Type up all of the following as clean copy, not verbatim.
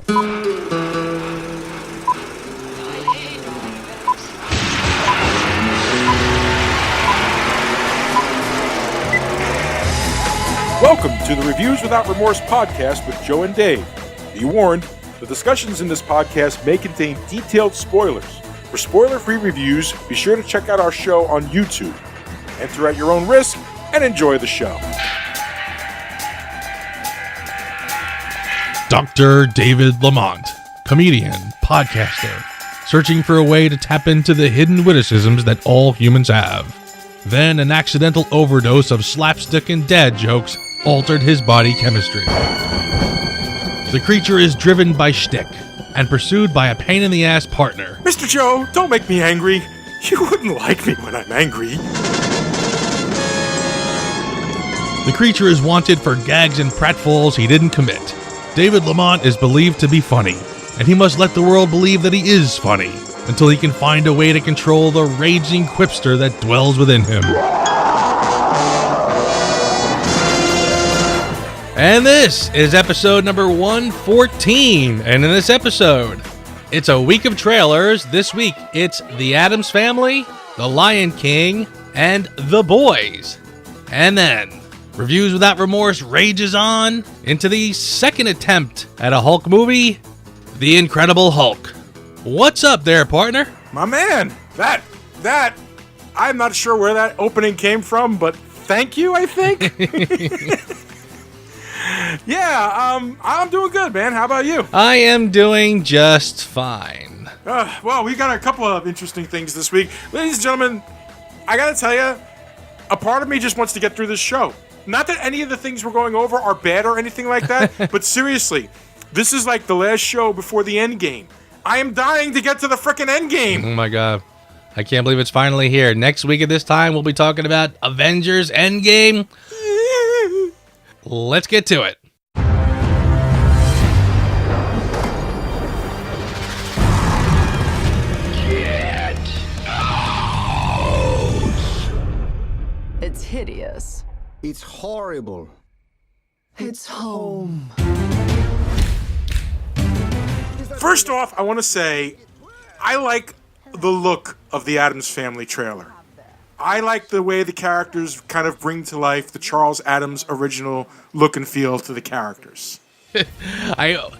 Welcome to the Reviews Without Remorse podcast with Joe and Dave. Be warned, the discussions in this podcast may contain detailed spoilers. For spoiler-free reviews, be sure to check out our show on YouTube. Enter at your own risk and enjoy the show. Dr. David Lamont, comedian, podcaster, searching for a way to tap into the hidden witticisms that all humans have. Then an accidental overdose of slapstick and dad jokes altered his body chemistry. The creature is driven by shtick and pursued by a pain-in-the-ass partner. Mr. Joe, don't make me angry. You wouldn't like me when I'm angry. The creature is wanted for gags and pratfalls he didn't commit. David Lamont is believed to be funny, and he must let the world believe that he is funny until he can find a way to control the raging quipster that dwells within him. And this is episode number 114. And in this episode, it's a week of trailers. This week, it's The Addams Family, The Lion King, and The Boys. And then, Reviews Without Remorse rages on into the second attempt at a Hulk movie, The Incredible Hulk. What's up there, partner? My man, that, I'm not sure where that opening came from, but thank you, I think. Yeah, I'm doing good, man. How about you? I am doing just fine. Well, we got a couple of interesting things this week. Ladies and gentlemen, I gotta tell you, a part of me just wants to get through this show. Not that any of the things we're going over are bad or anything like that, but seriously, this is like the last show before the end game. I am dying to get to the frickin' end game. Oh my god. I can't believe it's finally here. Next week at this time, we'll be talking about Avengers Endgame. Let's get to it. Get out. It's hideous. It's horrible. It's home. First off, I want to say, I like the look of the Addams Family trailer. I like the way the characters kind of bring to life the Charles Addams original look and feel to the characters. I'm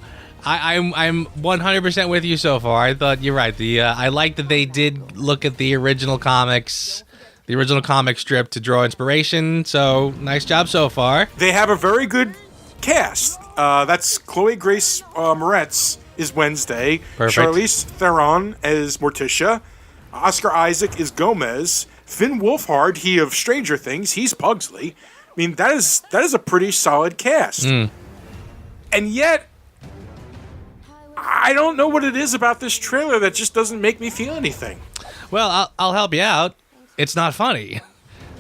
100% with you so far. I thought you're right. I like that they did look at the original comics, the original comic strip to draw inspiration. So nice job so far. They have a very good cast. That's Chloe Grace Moretz is Wednesday. Perfect. Charlize Theron as Morticia. Oscar Isaac is Gomez. Finn Wolfhard, he of Stranger Things, he's Pugsley. I mean, that is a pretty solid cast. And yet, I don't know what it is about this trailer that just doesn't make me feel anything. Well, I'll help you out. It's not funny.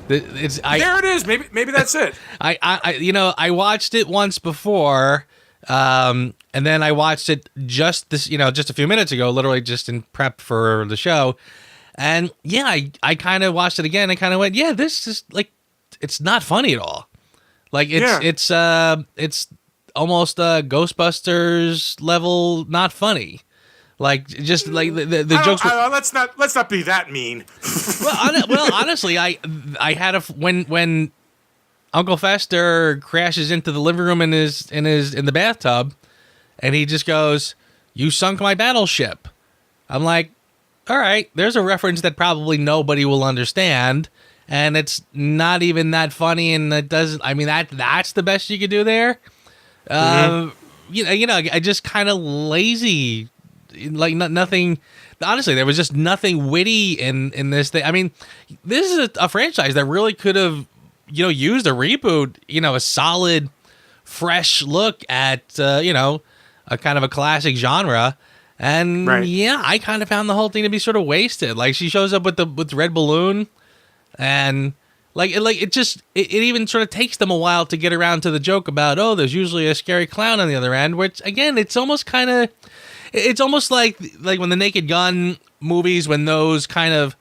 There it is. Maybe that's it. I watched it once before, and then I watched it just a few minutes ago, literally just in prep for the show. And yeah, I kind of watched it again and kind of went, yeah, this is like, it's not funny at all. Like it's almost Ghostbusters level, not funny. Like just like the jokes. Let's not be that mean. well, honestly, I had when Uncle Fester crashes into the living room in the bathtub, and he just goes, "You sunk my battleship." I'm like, all right, there's a reference that probably nobody will understand, and it's not even that funny, and it doesn't. I mean, that's the best you could do there. I just kind of lazy, like nothing. Honestly, there was just nothing witty in this thing. I mean, this is a franchise that really could have, used a reboot. A solid, fresh look at a kind of a classic genre. And right. Yeah, I kind of found the whole thing to be sort of wasted. Like she shows up with the red balloon, and it even sort of takes them a while to get around to the joke about, there's usually a scary clown on the other end. Which again, it's almost like when the Naked Gun movies, when those kind of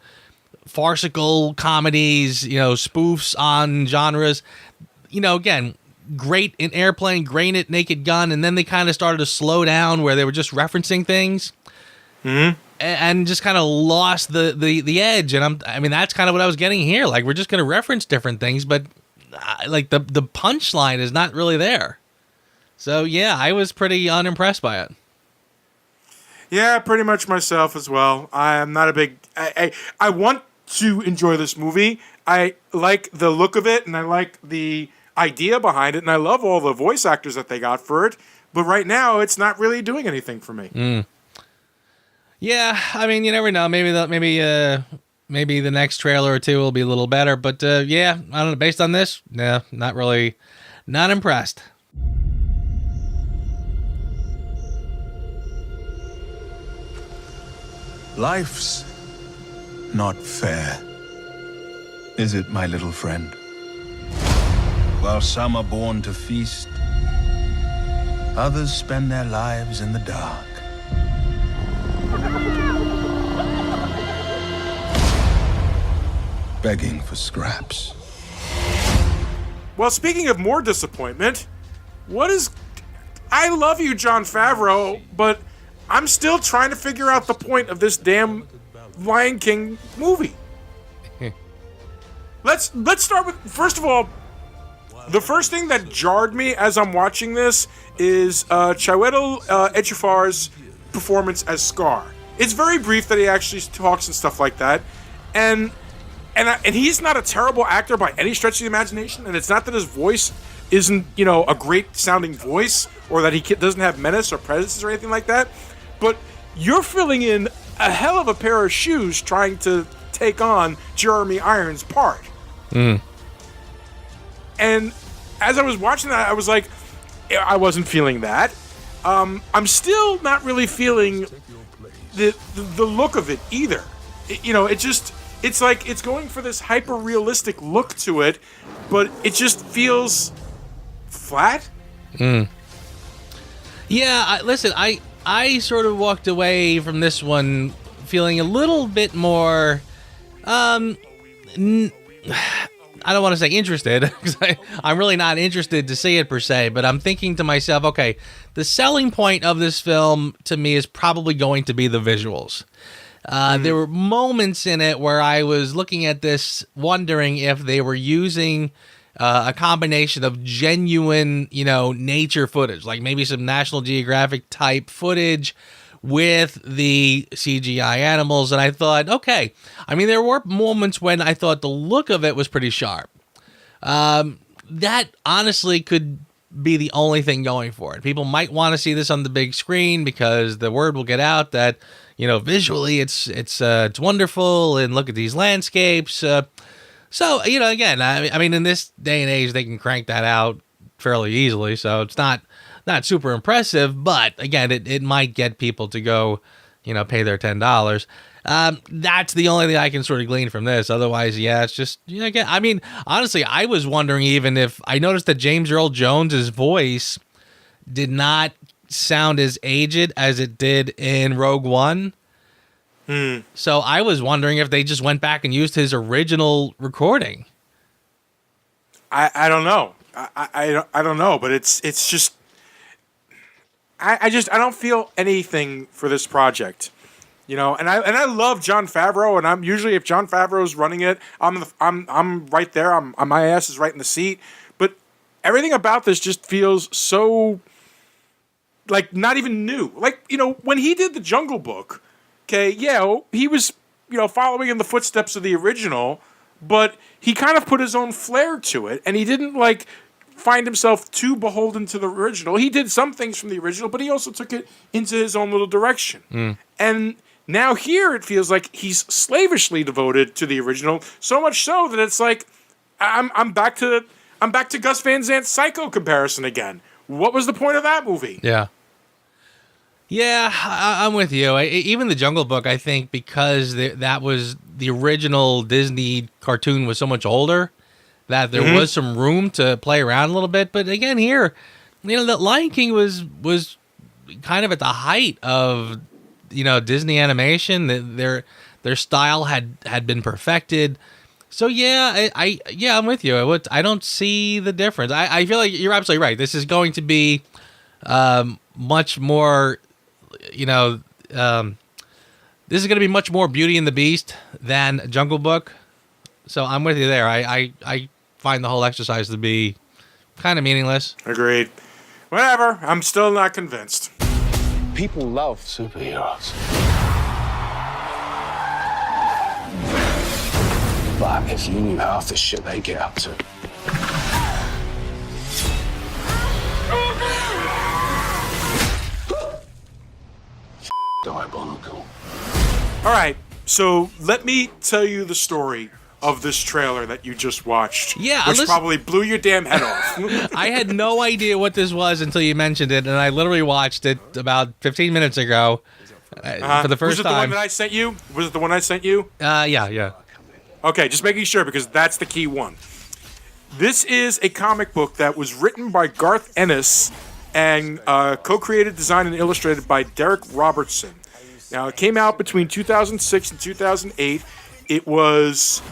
farcical comedies, spoofs on genres, again, great in Airplane, great at Naked Gun, and then they kind of started to slow down where they were just referencing things. And just kind of lost the edge. And I mean, that's kind of what I was getting here. Like, we're just going to reference different things, but like the punchline is not really there. So yeah, I was pretty unimpressed by it. Yeah, pretty much myself as well. I am not a big. I want to enjoy this movie. I like the look of it, and I like the idea behind it, and I love all the voice actors that they got for it. But right now, it's not really doing anything for me. Yeah, I mean, you never know. Maybe the next trailer or two will be a little better. But yeah, I don't know. Based on this, no, not really, not impressed. Life's not fair, is it, my little friend? While some are born to feast, others spend their lives in the dark. Begging for scraps. Well, speaking of more disappointment, I love you, Jon Favreau, but I'm still trying to figure out the point of this damn Lion King movie. Let's start with, first of all, the first thing that jarred me as I'm watching this is Chiwetel Ejiofor's performance as Scar. It's very brief that he actually talks and stuff like that, and he's not a terrible actor by any stretch of the imagination. And it's not that his voice isn't, a great sounding voice, or that he doesn't have menace or presence or anything like that. But you're filling in a hell of a pair of shoes trying to take on Jeremy Irons' part. And as I was watching that, I was like, I wasn't feeling that. I'm still not really feeling the look of it either. It's like it's going for this hyper realistic look to it, but it just feels flat. Yeah, listen, I sort of walked away from this one feeling a little bit more, I don't want to say interested, because I'm really not interested to see it per se, but I'm thinking to myself, okay, the selling point of this film to me is probably going to be the visuals. There were moments in it where I was looking at this wondering if they were using a combination of genuine, nature footage, like maybe some National Geographic type footage with the CGI animals. And I thought, okay, I mean, there were moments when I thought the look of it was pretty sharp. That honestly could be the only thing going for it. People might want to see this on the big screen because the word will get out that, visually it's wonderful, and look at these landscapes. So, again, I mean, in this day and age, they can crank that out fairly easily. So it's not super impressive, but again, it might get people to go, pay their $10. That's the only thing I can sort of glean from this. Otherwise, yeah, it's just, again, I mean, honestly, I was wondering even if I noticed that James Earl Jones's voice did not sound as aged as it did in Rogue One. So I was wondering if they just went back and used his original recording. I don't know. I don't know, but it's just I don't feel anything for this project. And I love Jon Favreau, and I'm usually, if Jon Favreau's running it, I'm right there. My ass is right in the seat. But everything about this just feels so like not even new. Like, when he did the Jungle Book, okay, yeah, he was, following in the footsteps of the original, but he kind of put his own flair to it, and he didn't find himself too beholden to the original. He did some things from the original, but he also took it into his own little direction. And now here it feels like he's slavishly devoted to the original, so much so that it's like I'm back to Gus Van Sant's Psycho comparison again. What was the point of that movie? Yeah, I'm with you. Even the Jungle Book, I think, because that was the original Disney cartoon was so much older, that there was some room to play around a little bit. But again, here, the Lion King was kind of at the height of Disney animation. Their style had been perfected. So yeah, I'm with you. I don't see the difference. I feel like you're absolutely right. This is going to be much more, this is going to be much more Beauty and the Beast than Jungle Book. So I'm with you there. I find the whole exercise to be kind of meaningless. Agreed. Whatever. I'm still not convinced. People love superheroes. But if you knew half the shit they get up to. Diabolical. All right. So let me tell you the story of this trailer that you just watched. Yeah, which listen- probably blew your damn head off. I had no idea what this was until you mentioned it, and I literally watched it about 15 minutes ago for the first Was it time. the one that I sent you? Was it the one I sent you? Yeah. Okay, just making sure because that's the key one. This is a comic book that was written by Garth Ennis and co-created, designed, and illustrated by Derek Robertson. Now, it came out between 2006 and 2008. It was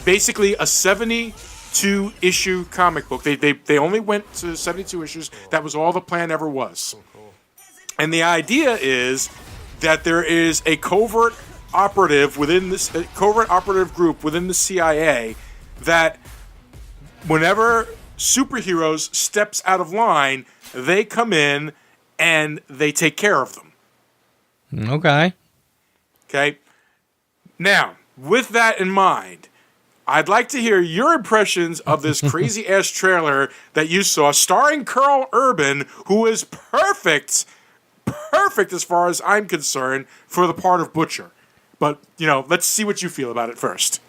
basically a 72-issue comic book. They only went to 72 issues. That was all the plan ever was. And the idea is that there is a covert operative within this covert operative group within the CIA that whenever superheroes steps out of line, they come in and they take care of them. Okay. Okay? Now, with that in mind, I'd like to hear your impressions of this crazy-ass trailer that you saw, starring Carl Urban, who is perfect as far as I'm concerned, for the part of Butcher. But, let's see what you feel about it first.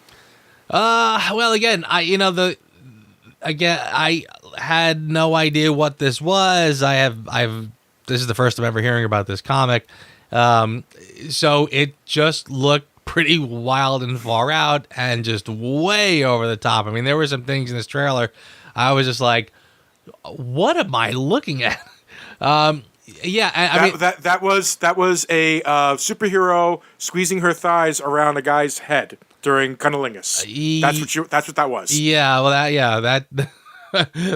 Well, again, I had no idea what this was. This is the first time ever hearing about this comic. So it just looked pretty wild and far out and just way over the top. I mean, there were some things in this trailer I was just like, what am I looking at? That was a superhero squeezing her thighs around a guy's head during cunnilingus. That's what that was. Yeah, well, that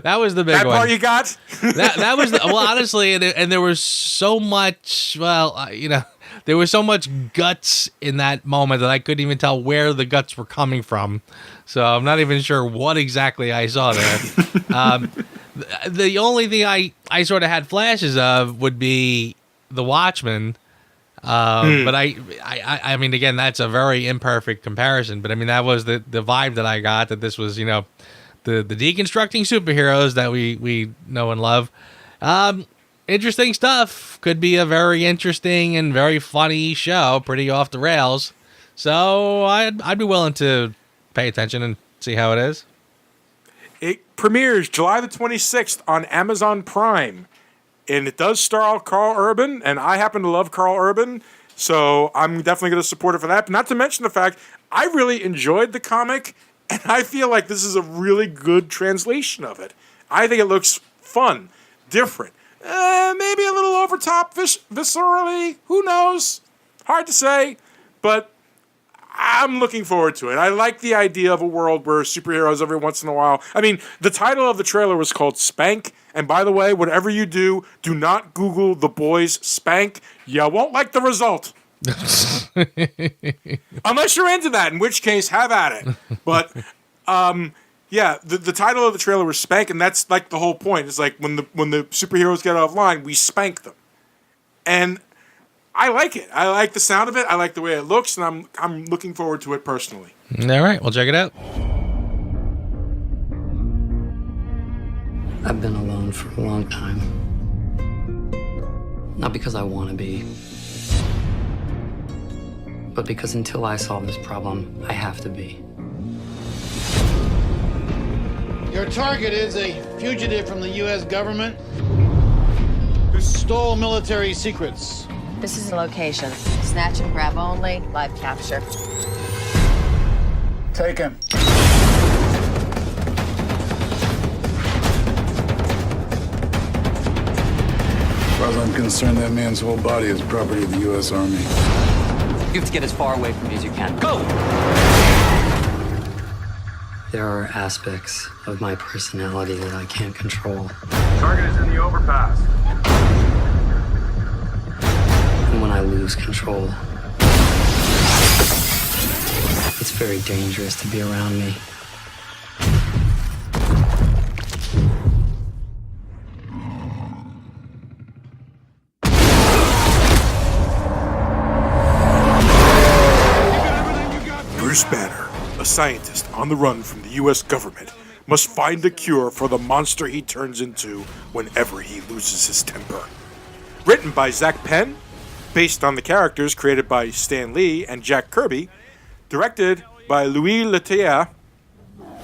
that was the big that one. part you got? that was honestly, and there was so much. There was so much guts in that moment that I couldn't even tell where the guts were coming from. So I'm not even sure what exactly I saw there. The only thing I sort of had flashes of would be The Watchmen. But I mean, again, that's a very imperfect comparison. But I mean, that was the vibe that I got, that this was, the deconstructing superheroes that we know and love. Interesting stuff. Could be a very interesting and very funny show. Pretty off the rails. So I'd be willing to pay attention and see how it is. It premieres July the 26th on Amazon Prime. And it does star Carl Urban, and I happen to love Carl Urban, so I'm definitely going to support it for that. But not to mention the fact, I really enjoyed the comic, and I feel like this is a really good translation of it. I think it looks fun, different, maybe a little over top viscerally, who knows? Hard to say, but I'm looking forward to it. I like the idea of a world where superheroes every once in a while. I mean, the title of the trailer was called Spank. And by the way, whatever you do not Google The Boys Spank. You won't like the result. Unless you're into that, in which case, have at it. But, the title of the trailer was Spank, and that's like the whole point. It's like when the superheroes get out of line, we spank them. And I like it. I like the sound of it. I like the way it looks, and I'm looking forward to it personally. All right, we'll check it out. I've been alone for a long time. Not because I want to be, but because until I solve this problem, I have to be. Your target is a fugitive from the U.S. government who stole military secrets. This is the location. Snatch and grab only, live capture. Take him. As far as I'm concerned, that man's whole body is property of the U.S. Army. You have to get as far away from me as you can. Go! There are aspects of my personality that I can't control. Target is in the overpass. And when I lose control, it's very dangerous to be around me. Bruce Banner, a scientist on the run from the U.S. government, must find a cure for the monster he turns into whenever he loses his temper. Written by Zach Penn, based on the characters created by Stan Lee and Jack Kirby, directed by Louis Leterrier,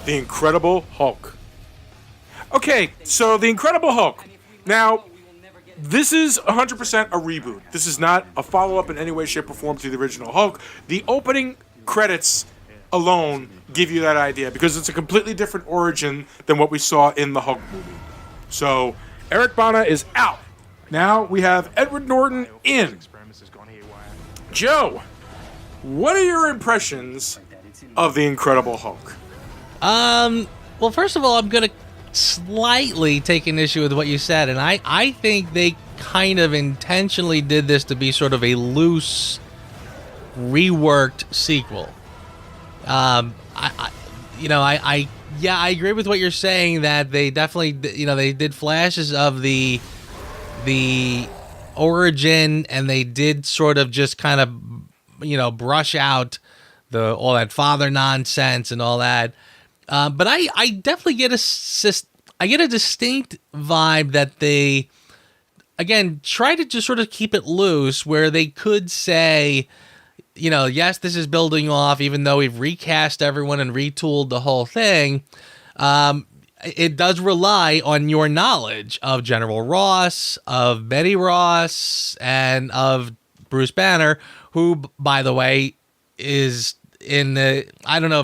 The Incredible Hulk. Okay, so The Incredible Hulk. Now, this is 100% a reboot. This is not a follow-up in any way, shape, or form to the original Hulk. The opening credits alone give you that idea because it's a completely different origin than what we saw in the Hulk movie. So, Eric Bana is out. Now we have Edward Norton in. Joe, what are your impressions of The Incredible Hulk? Well, first of all, I'm going to slightly take an issue with what you said, and I think they kind of intentionally did this to be sort of a loose, reworked sequel. I agree with what you're saying that they definitely, they did flashes of the origin, and they did sort of just kind of, brush out all that father nonsense and all that. But I definitely get a distinct vibe that they, again, try to just sort of keep it loose, where they could say, yes, this is building off, even though we've recast everyone and retooled the whole thing. It does rely on your knowledge of General Ross, of Betty Ross, and of Bruce Banner, who, by the way, is in the, I don't know,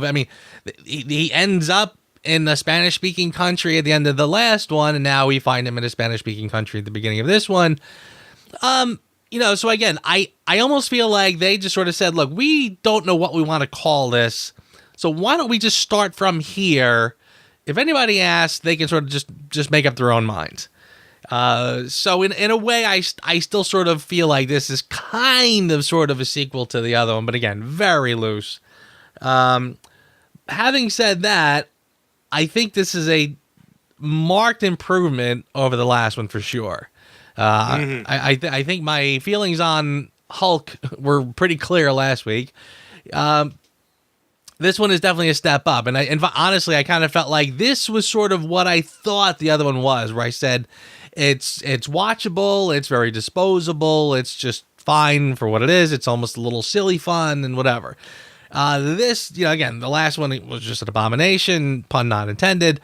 he ends up in a Spanish-speaking country at the end of the last one, and now we find him in a Spanish-speaking country at the beginning of this one. So again, I almost feel like they just sort of said, look, we don't know what we want to call this, so why don't we just start from here? If anybody asks, they can sort of just make up their own minds. So in a way, I still sort of feel like this is kind of sort of a sequel to the other one, but again, very loose. Having said that, I think this is a marked improvement over the last one for sure. I think my feelings on Hulk were pretty clear last week. This one is definitely a step up, and honestly, I kind of felt like this was sort of what I thought the other one was, where I said it's watchable, it's very disposable, it's just fine for what it is. It's almost a little silly fun and whatever. This, again, the last one was just an abomination, pun not intended.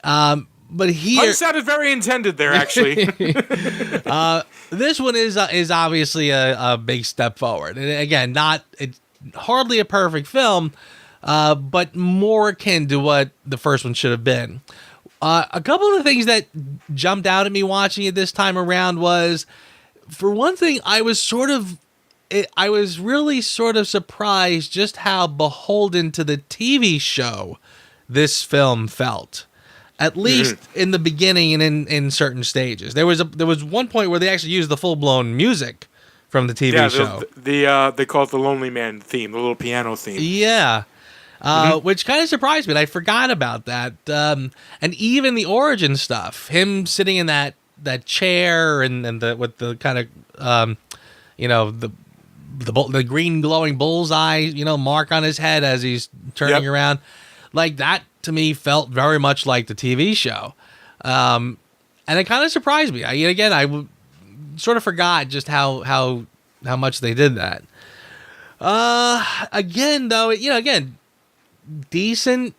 But here, Pun sounded very intended there, actually. This one is obviously a big step forward, and again, it's hardly a perfect film, but more akin to what the first one should have been. A couple of the things that jumped out at me watching it this time around was, for one thing, I was really sort of surprised just how beholden to the TV show this film felt. At least in the beginning and in certain stages. There was one point where they actually used the full-blown music from the TV show. They call it the Lonely Man theme, the little piano theme. Yeah. Which kind of surprised me. I forgot about that. And even the origin stuff, him sitting in that chair and with the kind of the green glowing bullseye, mark on his head as he's turning around, like that to me felt very much like the TV show, and it kind of surprised me. I sort of forgot just how much they did that. Again, though, decent.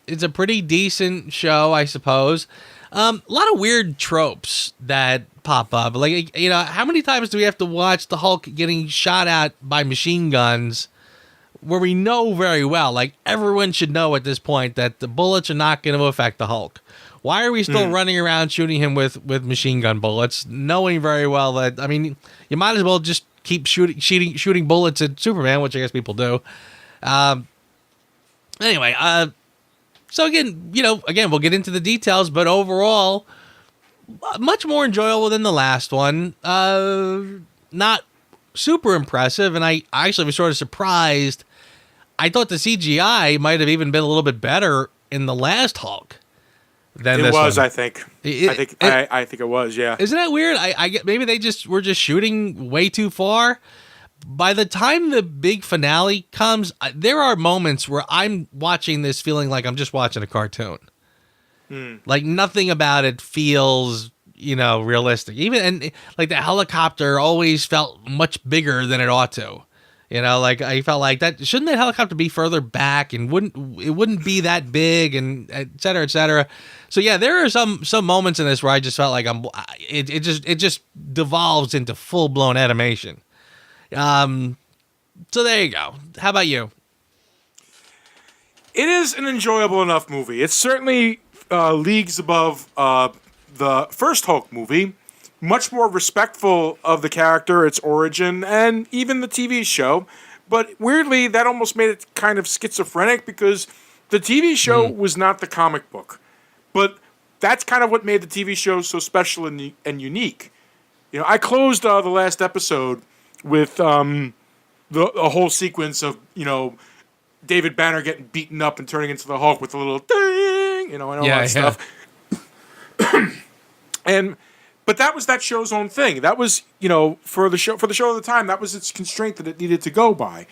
It's a pretty decent show, I suppose. A lot of weird tropes that pop up. Like, how many times do we have to watch the Hulk getting shot at by machine guns, where we know very well, like everyone should know at this point, that the bullets are not going to affect the Hulk? Why are we still running around shooting him with machine gun bullets, knowing very well that, you might as well just keep shooting bullets at Superman, which I guess people do. Anyway, So again, we'll get into the details, but overall, much more enjoyable than the last one. Not super impressive, and I actually was sort of surprised. I thought the CGI might have even been a little bit better in the last Hulk than this one. I think. I think it was. Yeah. Isn't that weird? I get maybe they were just shooting way too far. By the time the big finale comes, there are moments where I'm watching this feeling like I'm just watching a cartoon. Like nothing about it feels, realistic. And like the helicopter always felt much bigger than it ought to. Like I felt like that shouldn't that helicopter be further back and wouldn't be that big and et cetera, et cetera. So yeah, there are some moments in this where I just felt like it just devolves into full blown animation. So there you go. How about you? It is an enjoyable enough movie. It's certainly leagues above the first Hulk movie. Much more respectful of the character, its origin, and even the TV show. But weirdly, that almost made it kind of schizophrenic because the TV show was not the comic book. But that's kind of what made the TV show so special and unique. I closed the last episode with the whole sequence of, David Banner getting beaten up and turning into the Hulk with a little ding, and all that stuff. But that was that show's own thing. That was, for the show at the time, that was its constraint that it needed to go by.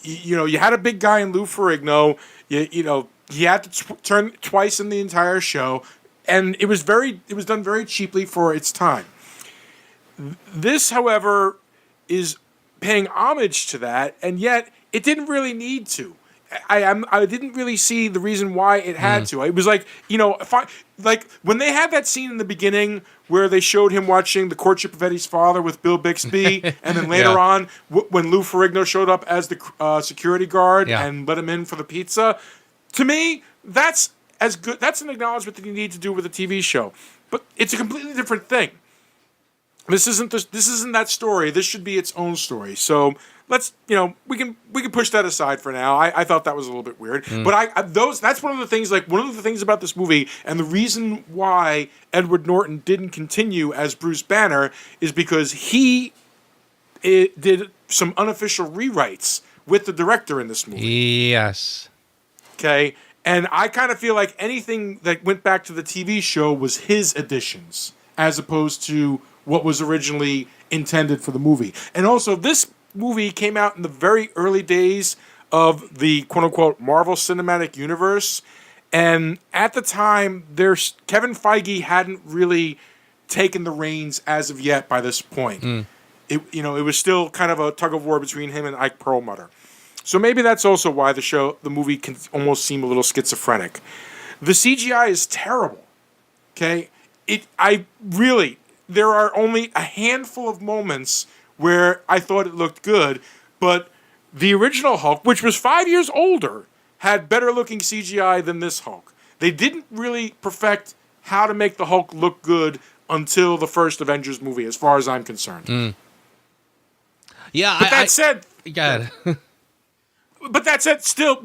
You had a big guy in Lou Ferrigno. He had to turn twice in the entire show, and it was done very cheaply for its time. This, however, is paying homage to that, and yet it didn't really need to. I didn't really see the reason why it had to. It was like, like when they had that scene in the beginning where they showed him watching The Courtship of Eddie's Father with Bill Bixby, and then later on when Lou Ferrigno showed up as the security guard and let him in for the pizza. To me, that's as good. That's an acknowledgement that you need to do with a TV show, but it's a completely different thing. This isn't that story. This should be its own story. So let's, we can push that aside for now. I thought that was a little bit weird, but that's one of the things. Like one of the things about this movie, and the reason why Edward Norton didn't continue as Bruce Banner is because he did some unofficial rewrites with the director in this movie. Yes. Okay, and I kind of feel like anything that went back to the TV show was his additions, as opposed to what was originally intended for the movie. And also, this movie came out in the very early days of the quote-unquote Marvel Cinematic Universe. And at the time, Kevin Feige hadn't really taken the reins as of yet by this point. It was still kind of a tug-of-war between him and Ike Perlmutter. So maybe that's also why the movie can almost seem a little schizophrenic. The CGI is terrible. Okay? There are only a handful of moments where I thought it looked good, but the original Hulk, which was 5 years older, had better looking CGI than this Hulk. They didn't really perfect how to make the Hulk look good until the first Avengers movie, as far as I'm concerned. Yeah, but that said... God. But that said, still,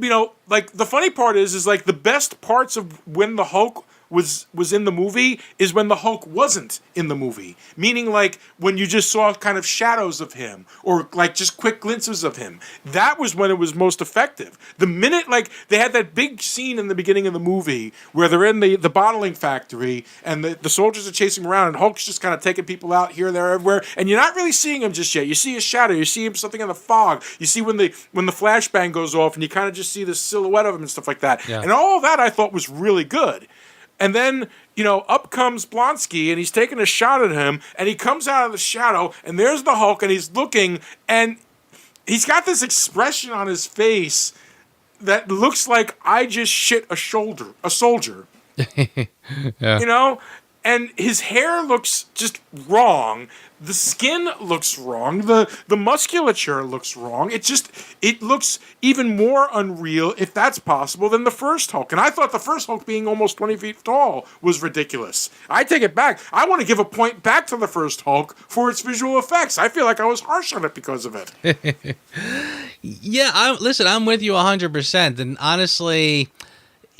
like, the funny part is like, the best parts of when the Hulk was in the movie is when the Hulk wasn't in the movie. Meaning, like, when you just saw kind of shadows of him or, like, just quick glimpses of him. That was when it was most effective. The minute, like, they had that big scene in the beginning of the movie where they're in the bottling factory and the soldiers are chasing around and Hulk's just kind of taking people out here, there, everywhere. And you're not really seeing him just yet. You see a shadow. You see him something in the fog. You see when the flashbang goes off and you kind of just see the silhouette of him and stuff like that. Yeah. And all of that I thought was really good. And then, up comes Blonsky, and he's taking a shot at him, and he comes out of the shadow, and there's the Hulk, and he's looking, and he's got this expression on his face that looks like I just shit a soldier. Yeah. And his hair looks just wrong. The skin looks wrong. The musculature looks wrong. It looks even more unreal, if that's possible, than the first Hulk. And I thought the first Hulk being almost 20 feet tall was ridiculous. I take it back. I want to give a point back to the first Hulk for its visual effects. I feel like I was harsh on it because of it. Yeah, I'm with you 100%. And honestly,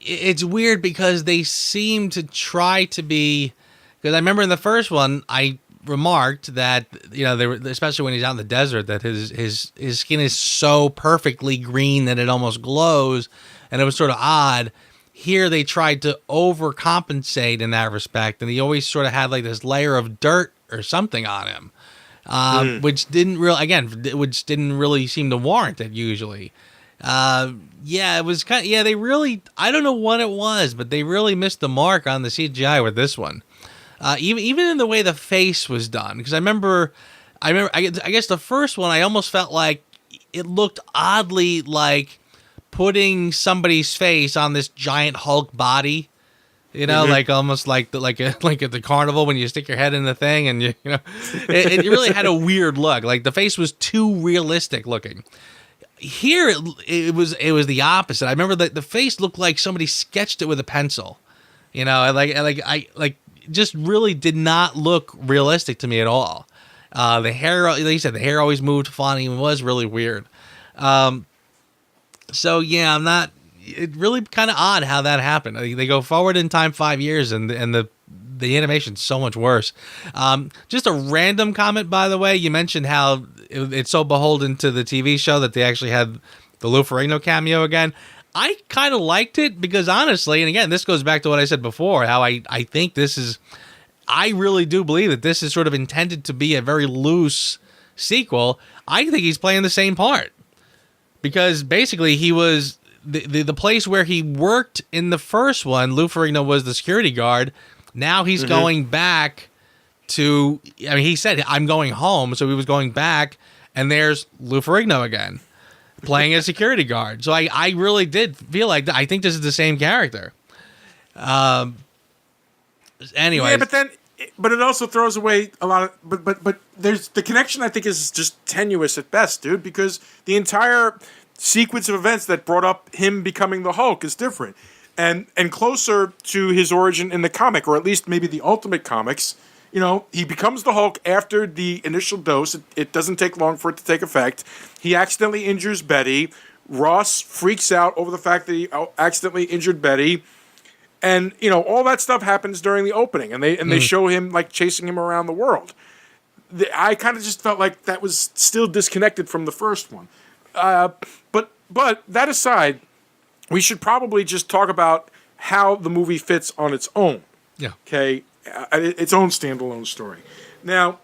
it's weird because they seem to try to be, because I remember in the first one, I remarked that, you know, they were, especially when he's out in the desert, that his skin is so perfectly green that it almost glows, and it was sort of odd. Here they tried to overcompensate in that respect, and he always sort of had like this layer of dirt or something on him, which didn't really seem to warrant it usually. Yeah, it was kind of, yeah, they really, I don't know what it was, but they really missed the mark on the CGI with this one. Even in the way the face was done, because I guess the first one, I almost felt like it looked oddly like putting somebody's face on this giant Hulk body, you know, like almost like at the carnival when you stick your head in the thing, and you know, it really had a weird look. Like the face was too realistic looking. Here it was the opposite. I remember that the face looked like somebody sketched it with a pencil, you know, like just really did not look realistic to me at all. The hair, like you said, the hair always moved funny and was really weird. So yeah, it really kind of odd how that happened. They go forward in time 5 years, and the animation's so much worse. Just a random comment, by the way. You mentioned how it's so beholden to the TV show that they actually had the Lou Ferrigno cameo again. I kind of liked it because honestly, and again, this goes back to what I said before, how I think I really do believe that this is sort of intended to be a very loose sequel. I think he's playing the same part because basically he was the place where he worked in the first one. Lou Ferrigno was the security guard. Now he's going back to, I mean, he said, I'm going home. So he was going back, and there's Lou Ferrigno again playing a security guard. So I really did feel like I think this is the same character. Anyway. Yeah, but it also throws away a lot of, but there's the connection, I think, is just tenuous at best, dude, because the entire sequence of events that brought up him becoming the Hulk is different and closer to his origin in the comic, or at least maybe the Ultimate Comics. You know, he becomes the Hulk after the initial dose. It doesn't take long for it to take effect. He accidentally injures Betty. Ross freaks out over the fact that he accidentally injured Betty. And, you know, all that stuff happens during the opening. And they show him, like, chasing him around the world. I kind of just felt like that was still disconnected from the first one. But that aside, we should probably just talk about how the movie fits on its own. Yeah. Okay? Its own standalone story. Now,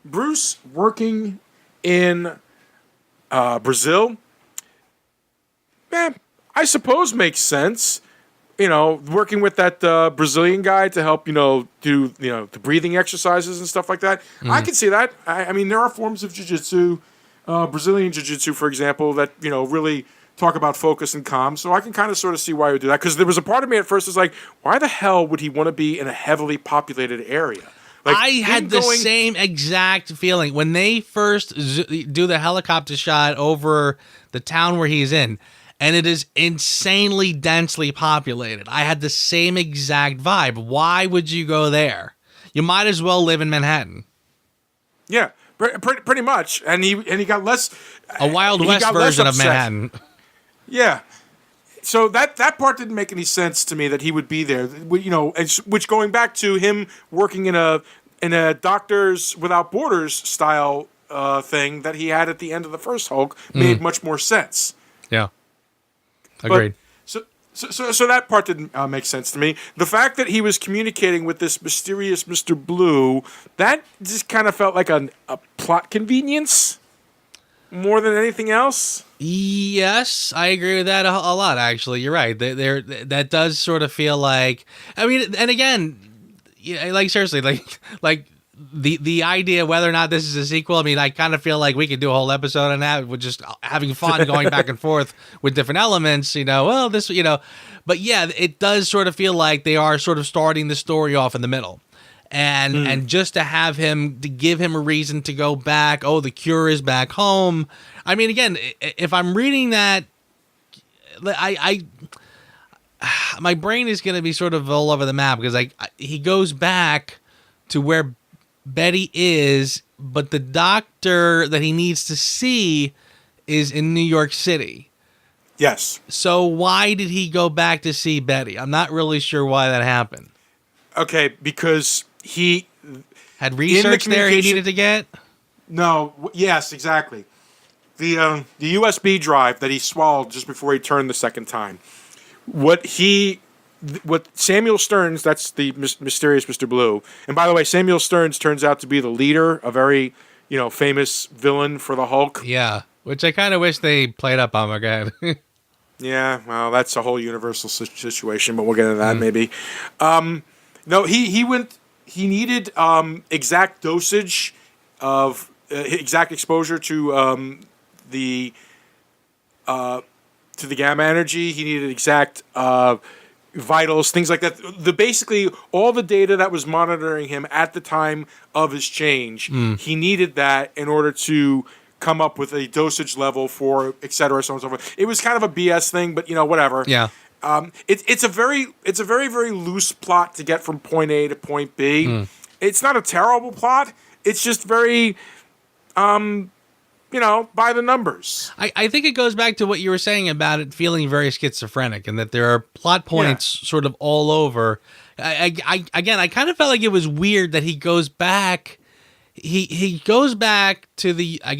Bruce working in Brazil, I suppose makes sense. You know, working with that Brazilian guy to help, do, the breathing exercises and stuff like that. I can see that. I mean, there are forms of jiu-jitsu, Brazilian jiu-jitsu, for example, that, really talk about focus and calm. So I can kind of sort of see why he would do that. Because there was a part of me at first that's like, why the hell would he want to be in a heavily populated area? Like, I had the same exact feeling. When they first do the helicopter shot over the town where he's in, and it is insanely densely populated, I had the same exact vibe. Why would you go there? You might as well live in Manhattan. Yeah, pretty much. And he got less... A Wild West version of Manhattan. Yeah. So that part didn't make any sense to me that he would be there. Which going back to him working in a Doctors Without Borders style thing that he had at the end of the first Hulk made much more sense. Yeah. Agreed. So that part didn't make sense to me. The fact that he was communicating with this mysterious Mr. Blue, that just kind of felt like a plot convenience more than anything else. Yes, I agree with that a lot, actually. You're right. That does sort of feel like... I mean, and again, like, seriously, like the idea whether or not this is a sequel, I mean, I kind of feel like we could do a whole episode on that with just having fun going back and forth with different elements, But yeah, it does sort of feel like they are sort of starting the story off in the middle. And just to give him a reason to go back, the cure is back home. I mean, again, if I'm reading that, my brain is going to be sort of all over the map because he goes back to where Betty is, but the doctor that he needs to see is in New York City. Yes. So why did he go back to see Betty? I'm not really sure why that happened. Okay, because he had research there he needed to get? No, yes, exactly. The USB drive that he swallowed just before he turned the second time. What Samuel Stearns, that's the mysterious Mr. Blue. And by the way, Samuel Stearns turns out to be the leader, a very, famous villain for the Hulk. Yeah, which I kind of wish they played up on again. Yeah, well, that's a whole universal situation, but we'll get into that maybe. No, he needed exact dosage of exact exposure to the gamma energy. He needed exact vitals, things like that. Basically all the data that was monitoring him at the time of his change, he needed that in order to come up with a dosage level for et cetera, so on and so forth. It was kind of a BS thing, but whatever. Yeah. It's a very very loose plot to get from point A to point B. It's not a terrible plot. It's just very by the numbers. I think it goes back to what you were saying about it feeling very schizophrenic and that there are plot points sort of all over. Again, I kind of felt like it was weird that he goes back. He goes back to I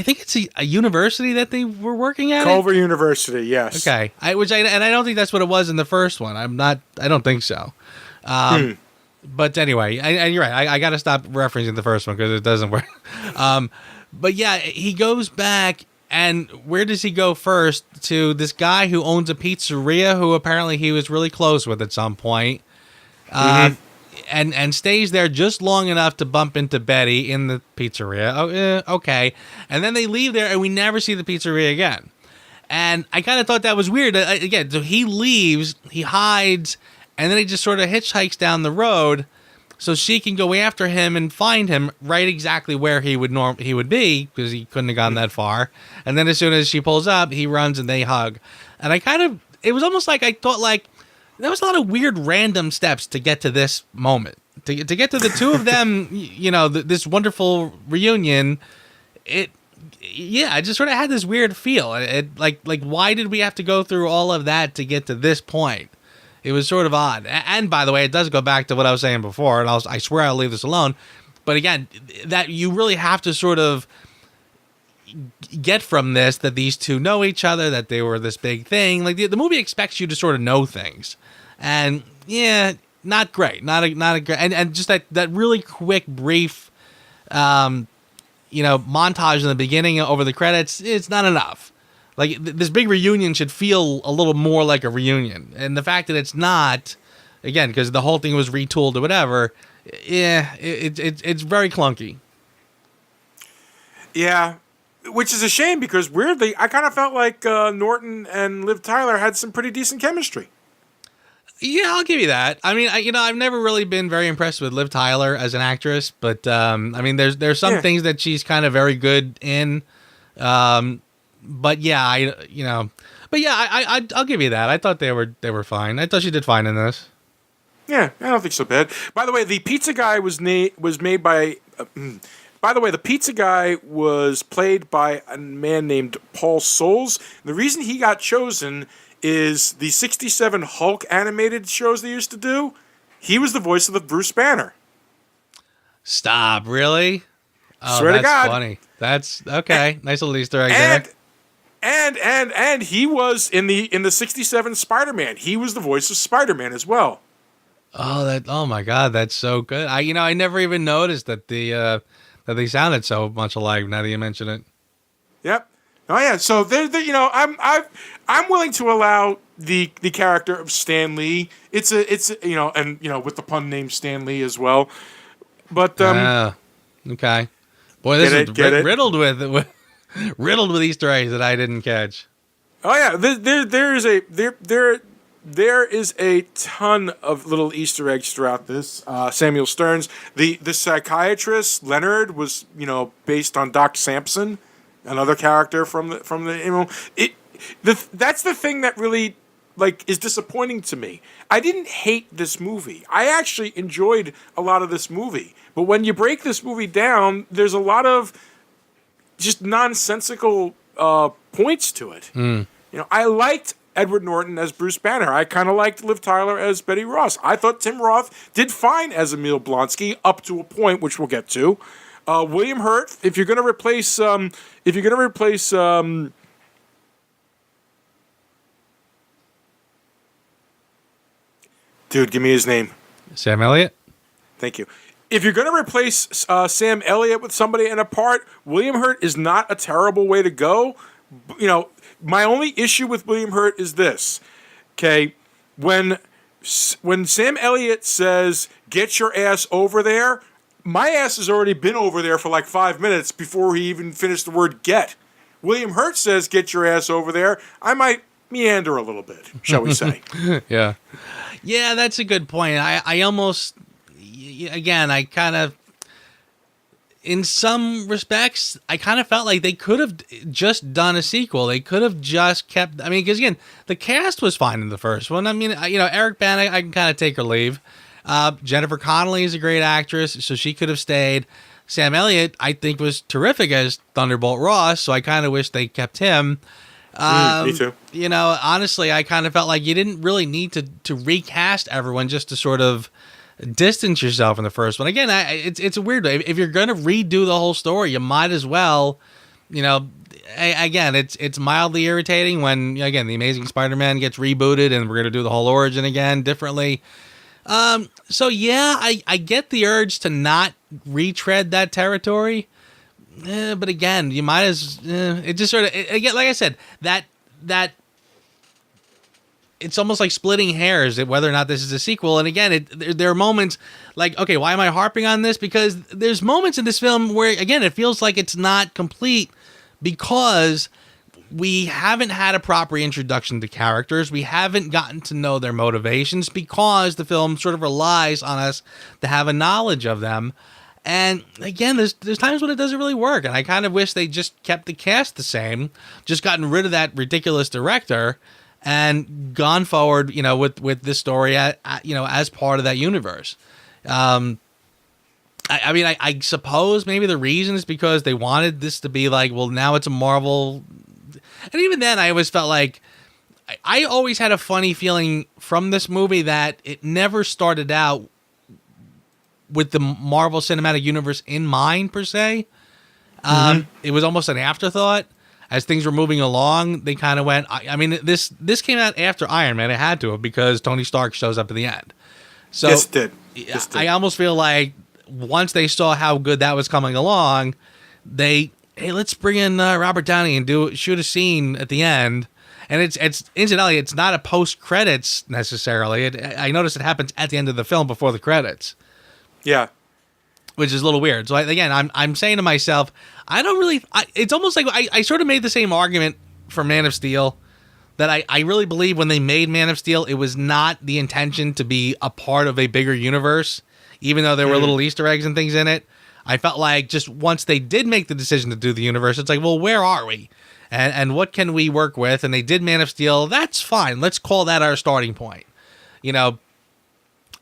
think it's a university that they were working at. Culver University, yes. Okay. I don't think that's what it was in the first one. I don't think so. But anyway, and you're right. I got to stop referencing the first one because it doesn't work. But yeah, he goes back, and where does he go first? To this guy who owns a pizzeria, who apparently he was really close with at some point, and stays there just long enough to bump into Betty in the pizzeria. Okay, and then they leave there, and we never see the pizzeria again. And I kind of thought that was weird. Again, so he leaves, he hides, and then he just sort of hitchhikes down the road so she can go after him and find him right exactly where he would be, because he couldn't have gone that far. And then as soon as she pulls up, he runs and they hug. And it was almost like I thought there was a lot of weird random steps to get to this moment. To get to the two of them, this wonderful reunion, I just sort of had this weird feel. Like why did we have to go through all of that to get to this point? It was sort of odd. And by the way, it does go back to what I was saying before, and I swear I'll leave this alone. But again, that you really have to sort of get from this that these two know each other, that they were this big thing. Like the movie expects you to sort of know things. And yeah, not great. Not a great, and just that really quick, brief montage in the beginning over the credits, it's not enough. Like, this big reunion should feel a little more like a reunion. And the fact that it's not, again, because the whole thing was retooled or whatever, it's very clunky. Yeah, which is a shame because weirdly, I kind of felt like Norton and Liv Tyler had some pretty decent chemistry. Yeah, I'll give you that. I mean, I've never really been very impressed with Liv Tyler as an actress, but there's some things that she's kind of very good in. But yeah, I'll give you that. I thought they were fine. I thought she did fine in this. Yeah, I don't think so bad. By the way, the pizza guy was made by. By the way, the pizza guy was played by a man named Paul Soles. The reason he got chosen is the '67 Hulk animated shows they used to do. He was the voice of the Bruce Banner. Stop! Really? Oh, Swear to God. That's funny. That's okay. Nice little Easter egg there. And he was in the '67 Spider-Man. He was the voice of Spider-Man as well. Oh my God, that's so good. I never even noticed that that they sounded so much alike. Now that you mention it. Yep. Oh yeah. So I'm willing to allow the character of Stan Lee. It's with the pun name Stan Lee as well. But okay. Boy, this is riddled with Easter eggs that I didn't catch. Oh yeah, there is a ton of little Easter eggs throughout this. Samuel Stearns, the psychiatrist Leonard was based on Doc Samson, another character from the that's the thing that really is disappointing to me. I didn't hate this movie. I actually enjoyed a lot of this movie. But when you break this movie down, there's a lot of just nonsensical points to it. I liked Edward Norton as Bruce Banner. I kind of liked Liv Tyler as Betty Ross. I thought Tim Roth did fine as Emil Blonsky up to a point, which we'll get to. William Hurt, if you're going to replace, dude, give me his name. Sam Elliott. Thank you. If you're going to replace Sam Elliott with somebody in a part, William Hurt is not a terrible way to go. My only issue with William Hurt is this. Okay, when Sam Elliott says, "Get your ass over there," my ass has already been over there for like 5 minutes before he even finished the word "get." William Hurt says, "Get your ass over there." I might meander a little bit, shall we say. Yeah, that's a good point. I almost, again, I kind of, in some respects, I kind of felt like they could have just done a sequel. They could have just kept, because again, the cast was fine in the first one. Eric Bana, I can kind of take or leave. Jennifer Connelly is a great actress, so she could have stayed. Sam Elliott, I think, was terrific as Thunderbolt Ross, so I kind of wish they kept him. Me too. Honestly, I kind of felt like you didn't really need to recast everyone just to sort of distance yourself in the first one. Again, it's a weird way. If you're going to redo the whole story, you might as well, again, it's mildly irritating when, again, The Amazing Spider-Man gets rebooted and we're going to do the whole origin again differently. So yeah, I get the urge to not retread that territory. But again, you might as, it just sort of, again, like I said, that it's almost like splitting hairs at whether or not this is a sequel. And again, there are moments like, okay, why am I harping on this? Because there's moments in this film where, again, it feels like it's not complete because we haven't had a proper introduction to characters. We haven't gotten to know their motivations because the film sort of relies on us to have a knowledge of them. And again, there's times when it doesn't really work. And I kind of wish they just kept the cast the same, just gotten rid of that ridiculous director and gone forward, with this story, as part of that universe. I suppose maybe the reason is because they wanted this to be like, well, now it's a Marvel. And even then, I always felt like, I always had a funny feeling from this movie that it never started out with the Marvel Cinematic Universe in mind, per se. It was almost an afterthought. As things were moving along, they kind of went, this came out after Iron Man. It had to have, because Tony Stark shows up at the end. So Yes, it did. Yes, it did. I almost feel like once they saw how good that was coming along, hey, let's bring in Robert Downey and shoot a scene at the end. And it's incidentally, it's not a post-credits necessarily. I noticed it happens at the end of the film before the credits. Yeah. Which is a little weird. So I'm saying to myself, I don't really. It's almost like I sort of made the same argument for Man of Steel, that I really believe when they made Man of Steel, it was not the intention to be a part of a bigger universe, even though there were little Easter eggs and things in it. I felt like just once they did make the decision to do the universe, it's like, well, where are we? And what can we work with? And they did Man of Steel. That's fine. Let's call that our starting point.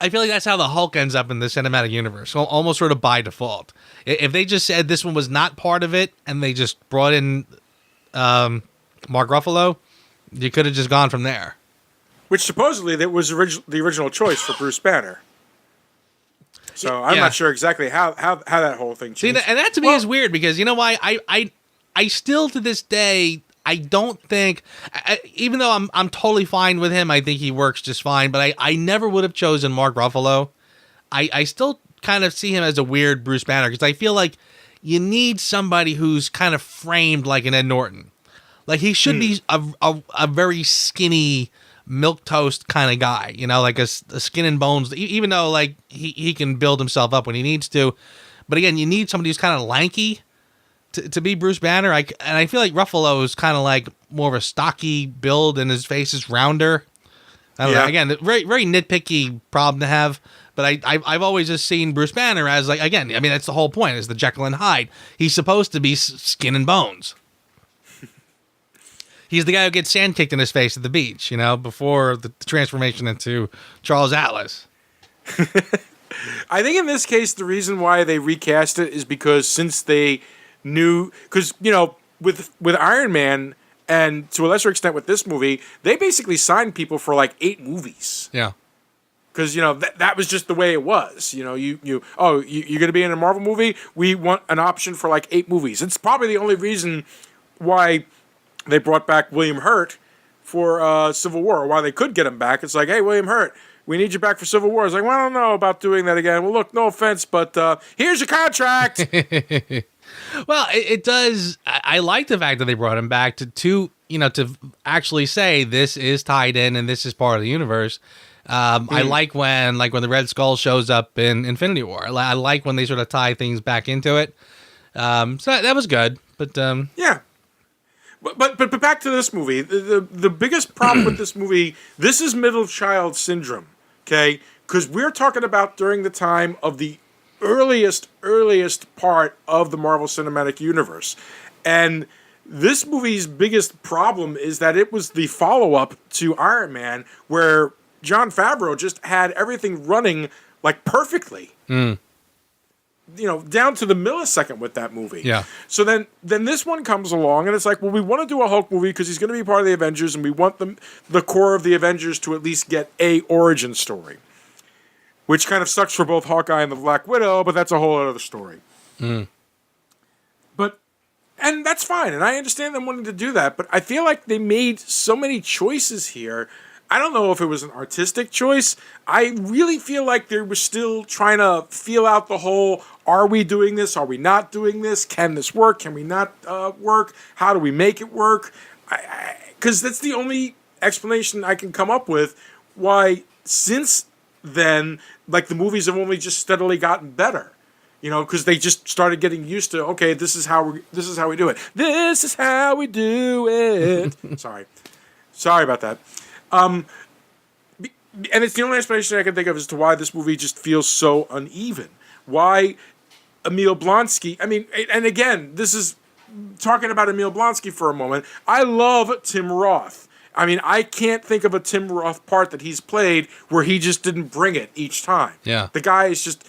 I feel like that's how the Hulk ends up in the cinematic universe, almost sort of by default. If they just said this one was not part of it and they just brought in Mark Ruffalo, you could have just gone from there. Which supposedly that was the original choice for Bruce Banner. So I'm not sure exactly how that whole thing changed. See, and that to me is weird, because you know why? I still to this day, I don't think, even though I'm totally fine with him, I think he works just fine, but I never would have chosen Mark Ruffalo. I still kind of see him as a weird Bruce Banner, because I feel like you need somebody who's kind of framed like an Ed Norton. Like, he should be a very skinny, milquetoast kind of guy, like a skin and bones, even though like he can build himself up when he needs to. But again, you need somebody who's kind of lanky to be Bruce Banner. And I feel like Ruffalo is kind of like more of a stocky build, and his face is rounder. I don't know. Again, very, very nitpicky problem to have. But I've always just seen Bruce Banner as, like, again, that's the whole point, is the Jekyll and Hyde. He's supposed to be skin and bones. He's the guy who gets sand kicked in his face at the beach, before the transformation into Charles Atlas. I think in this case, the reason why they recast it is because since they knew, because, with Iron Man And to a lesser extent with this movie, they basically signed people for like 8 movies. Yeah. Because, that was just the way it was. You're going to be in a Marvel movie? We want an option for like 8 movies. It's probably the only reason why they brought back William Hurt for Civil War, or why they could get him back. It's like, hey, William Hurt, we need you back for Civil War. It's like, well, I don't know about doing that again. Well, look, no offense, but here's your contract. Well, it does. I like the fact that they brought him back to actually say this is tied in and this is part of the universe. I like when the Red Skull shows up in Infinity War. I like when they sort of tie things back into it. So that was good. But yeah. But back to this movie. The biggest problem with this movie, this is middle child syndrome, okay? Because we're talking about during the time of the earliest part of the Marvel Cinematic Universe. And this movie's biggest problem is that it was the follow-up to Iron Man, where Jon Favreau just had everything running like perfectly. Down to the millisecond with that movie. Yeah. So then this one comes along, and it's like, well, we want to do a Hulk movie because he's going to be part of the Avengers, and we want the core of the Avengers to at least get a origin story. Which kind of sucks for both Hawkeye and the Black Widow, but that's a whole other story. And that's fine, and I understand them wanting to do that, but I feel like they made so many choices here. I don't know if it was an artistic choice. I really feel like they were still trying to feel out the whole, are we doing this? Are we not doing this? Can this work? Can we not work? How do we make it work? Because that's the only explanation I can come up with why since then, like, the movies have only just steadily gotten better. Because they just started getting used to, okay, this is how we do it. This is how we do it. Sorry about that. And it's the only explanation I can think of as to why this movie just feels so uneven. Why Emil Blonsky, and again, this is talking about Emil Blonsky for a moment. I love Tim Roth. I can't think of a Tim Roth part that he's played where he just didn't bring it each time. Yeah. The guy is just,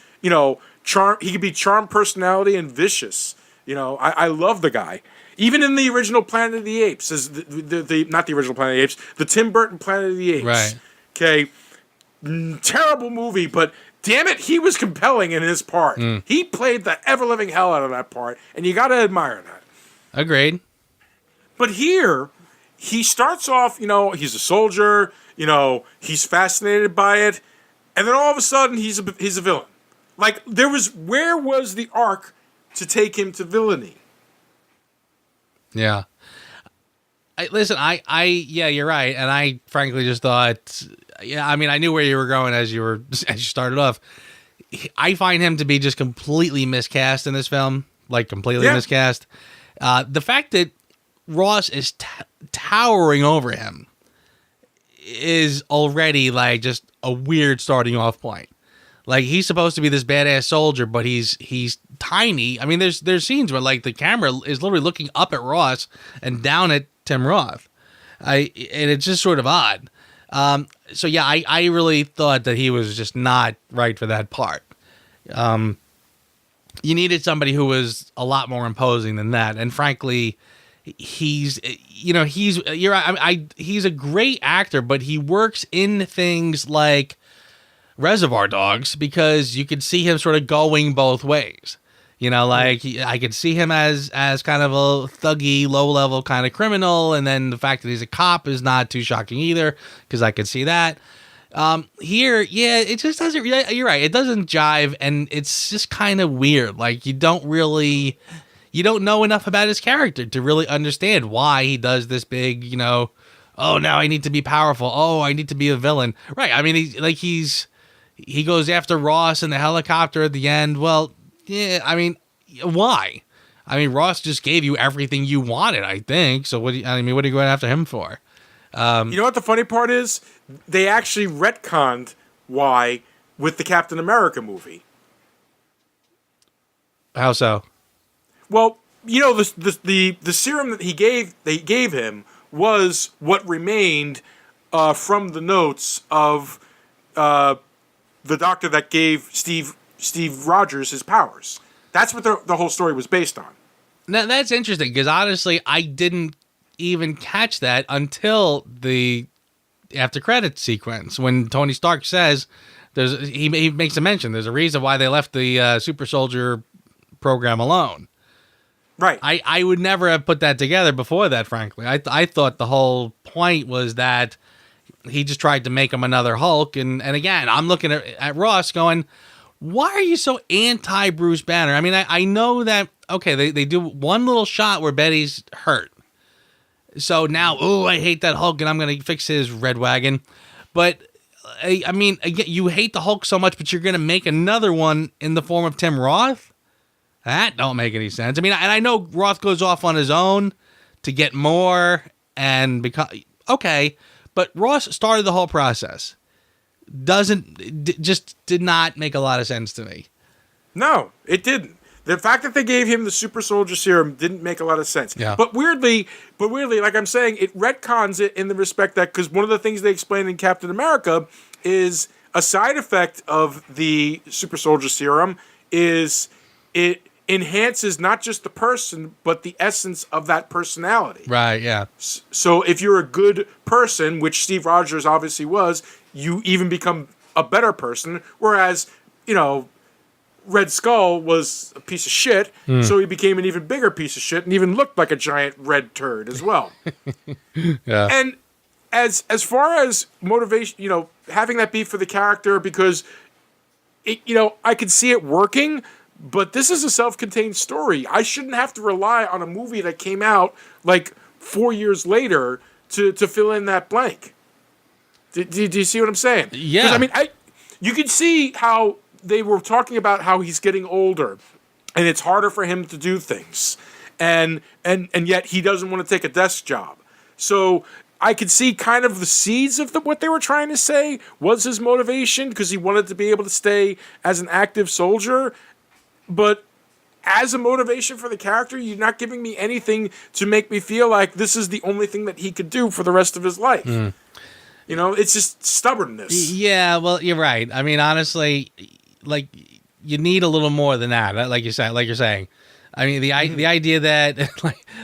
charm. He could be charm personality and vicious. I love the guy. Even in the original Planet of the Apes, not the original Planet of the Apes, the Tim Burton Planet of the Apes. Right. Okay. Terrible movie, but damn it, he was compelling in his part. He played the ever-living hell out of that part, and you got to admire that. Agreed. But here, he starts off, he's a soldier, he's fascinated by it, and then all of a sudden, he's a villain. Like, where was the arc to take him to villainy? Yeah. Yeah, you're right. And I frankly just thought, I knew where you were going as you started off. I find him to be just completely miscast in this film, like completely miscast. The fact that Ross is towering over him is already like just a weird starting off point. Like, he's supposed to be this badass soldier, but he's tiny. There's scenes where like the camera is literally looking up at Ross and down at Tim Roth. And it's just sort of odd. So yeah, I really thought that he was just not right for that part. You needed somebody who was a lot more imposing than that. And frankly, he's a great actor, but he works in things like Reservoir Dogs because you could see him sort of going both ways. I could see him as kind of a thuggy, low-level kind of criminal, and then the fact that he's a cop is not too shocking either, because I could see that. Here, it just doesn't. You're right, it doesn't jive, and it's just kind of weird. Like, you don't know enough about his character to really understand why he does this big, oh, now I need to be powerful. Oh, I need to be a villain. Right? He goes after Ross in the helicopter at the end. Well, yeah, why? Ross just gave you everything you wanted, I think. So what are you going after him for? You know what the funny part is? They actually retconned why with the Captain America movie. How so? Well, the serum that they gave him was what remained from the notes of the doctor that gave Steve Rogers his powers. That's what the whole story was based on. Now, that's interesting, because honestly, I didn't even catch that until the after credits sequence when Tony Stark says he makes a mention. There's a reason why they left the super soldier program alone. Right. I would never have put that together before that, frankly. I thought the whole point was that he just tried to make him another Hulk. And again, I'm looking at Ross going, why are you so anti-Bruce Banner? I mean, I know that, okay, they do one little shot where Betty's hurt. So now, I hate that Hulk and I'm going to fix his red wagon. But, I mean, again, you hate the Hulk so much, but you're going to make another one in the form of Tim Roth? That don't make any sense. I mean, and I know Roth goes off on his own to get more and okay, but Ross started the whole process. Just did not make a lot of sense to me. No, it didn't. The fact that they gave him the super soldier serum didn't make a lot of sense. Yeah. But weirdly, like I'm saying, it retcons it in the respect that, because one of the things they explained in Captain America is a side effect of the super soldier serum is it enhances not just the person, but the essence of that personality. Right, yeah. So if you're a good person, which Steve Rogers obviously was, you even become a better person. Whereas, Red Skull was a piece of shit, so he became an even bigger piece of shit and even looked like a giant red turd as well. Yeah. And as far as motivation, having that be for the character, because, I could see it working. But this is a self-contained story. I shouldn't have to rely on a movie that came out like 4 years later to fill in that blank. Do you see what I'm saying? Yeah. 'Cause, I mean, you can see how they were talking about how he's getting older, and it's harder for him to do things, and yet he doesn't want to take a desk job. So I could see kind of the seeds of what they were trying to say was his motivation, because he wanted to be able to stay as an active soldier. But as a motivation for the character, you're not giving me anything to make me feel like this is the only thing that he could do for the rest of his life. It's just stubbornness. Yeah, well, you're right. I mean, honestly, like, you need a little more than that. Like you're saying. I mean, the idea that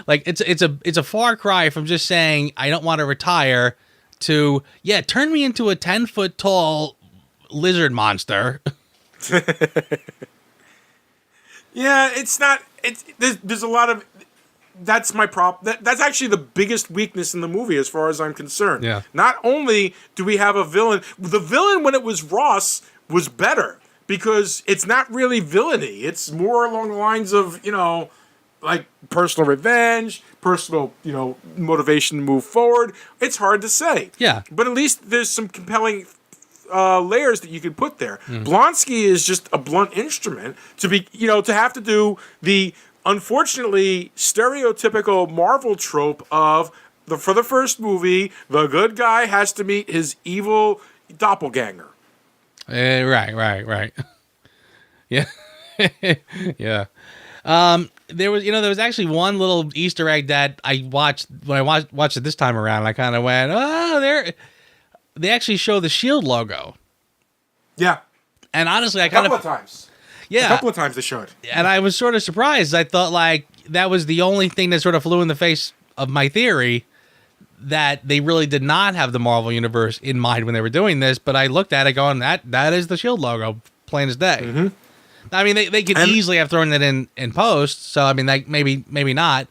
it's a far cry from just saying I don't want to retire to turn me into a 10-foot tall lizard monster. Yeah, it's not. There's a lot of. That's my problem. That's actually the biggest weakness in the movie, as far as I'm concerned. Yeah. Not only do we have a villain, the villain when it was Ross was better because it's not really villainy. It's more along the lines of like personal revenge, personal motivation to move forward. It's hard to say. Yeah. But at least there's some compelling layers that you could put there. Blonsky is just a blunt instrument to be, to have to do the unfortunately stereotypical Marvel trope of for the first movie, the good guy has to meet his evil doppelganger. Right. Yeah. Yeah. There was actually one little Easter egg that I watched when I watched it this time around. And I kind of went, they actually show the SHIELD logo. Yeah. And honestly, a couple of times. Yeah. A couple of times they showed. And I was sort of surprised. I thought like that was the only thing that sort of flew in the face of my theory that they really did not have the Marvel Universe in mind when they were doing this. But I looked at it going, that is the SHIELD logo, plain as day. Mm-hmm. I mean, they could easily have thrown that in post. So, I mean, maybe not.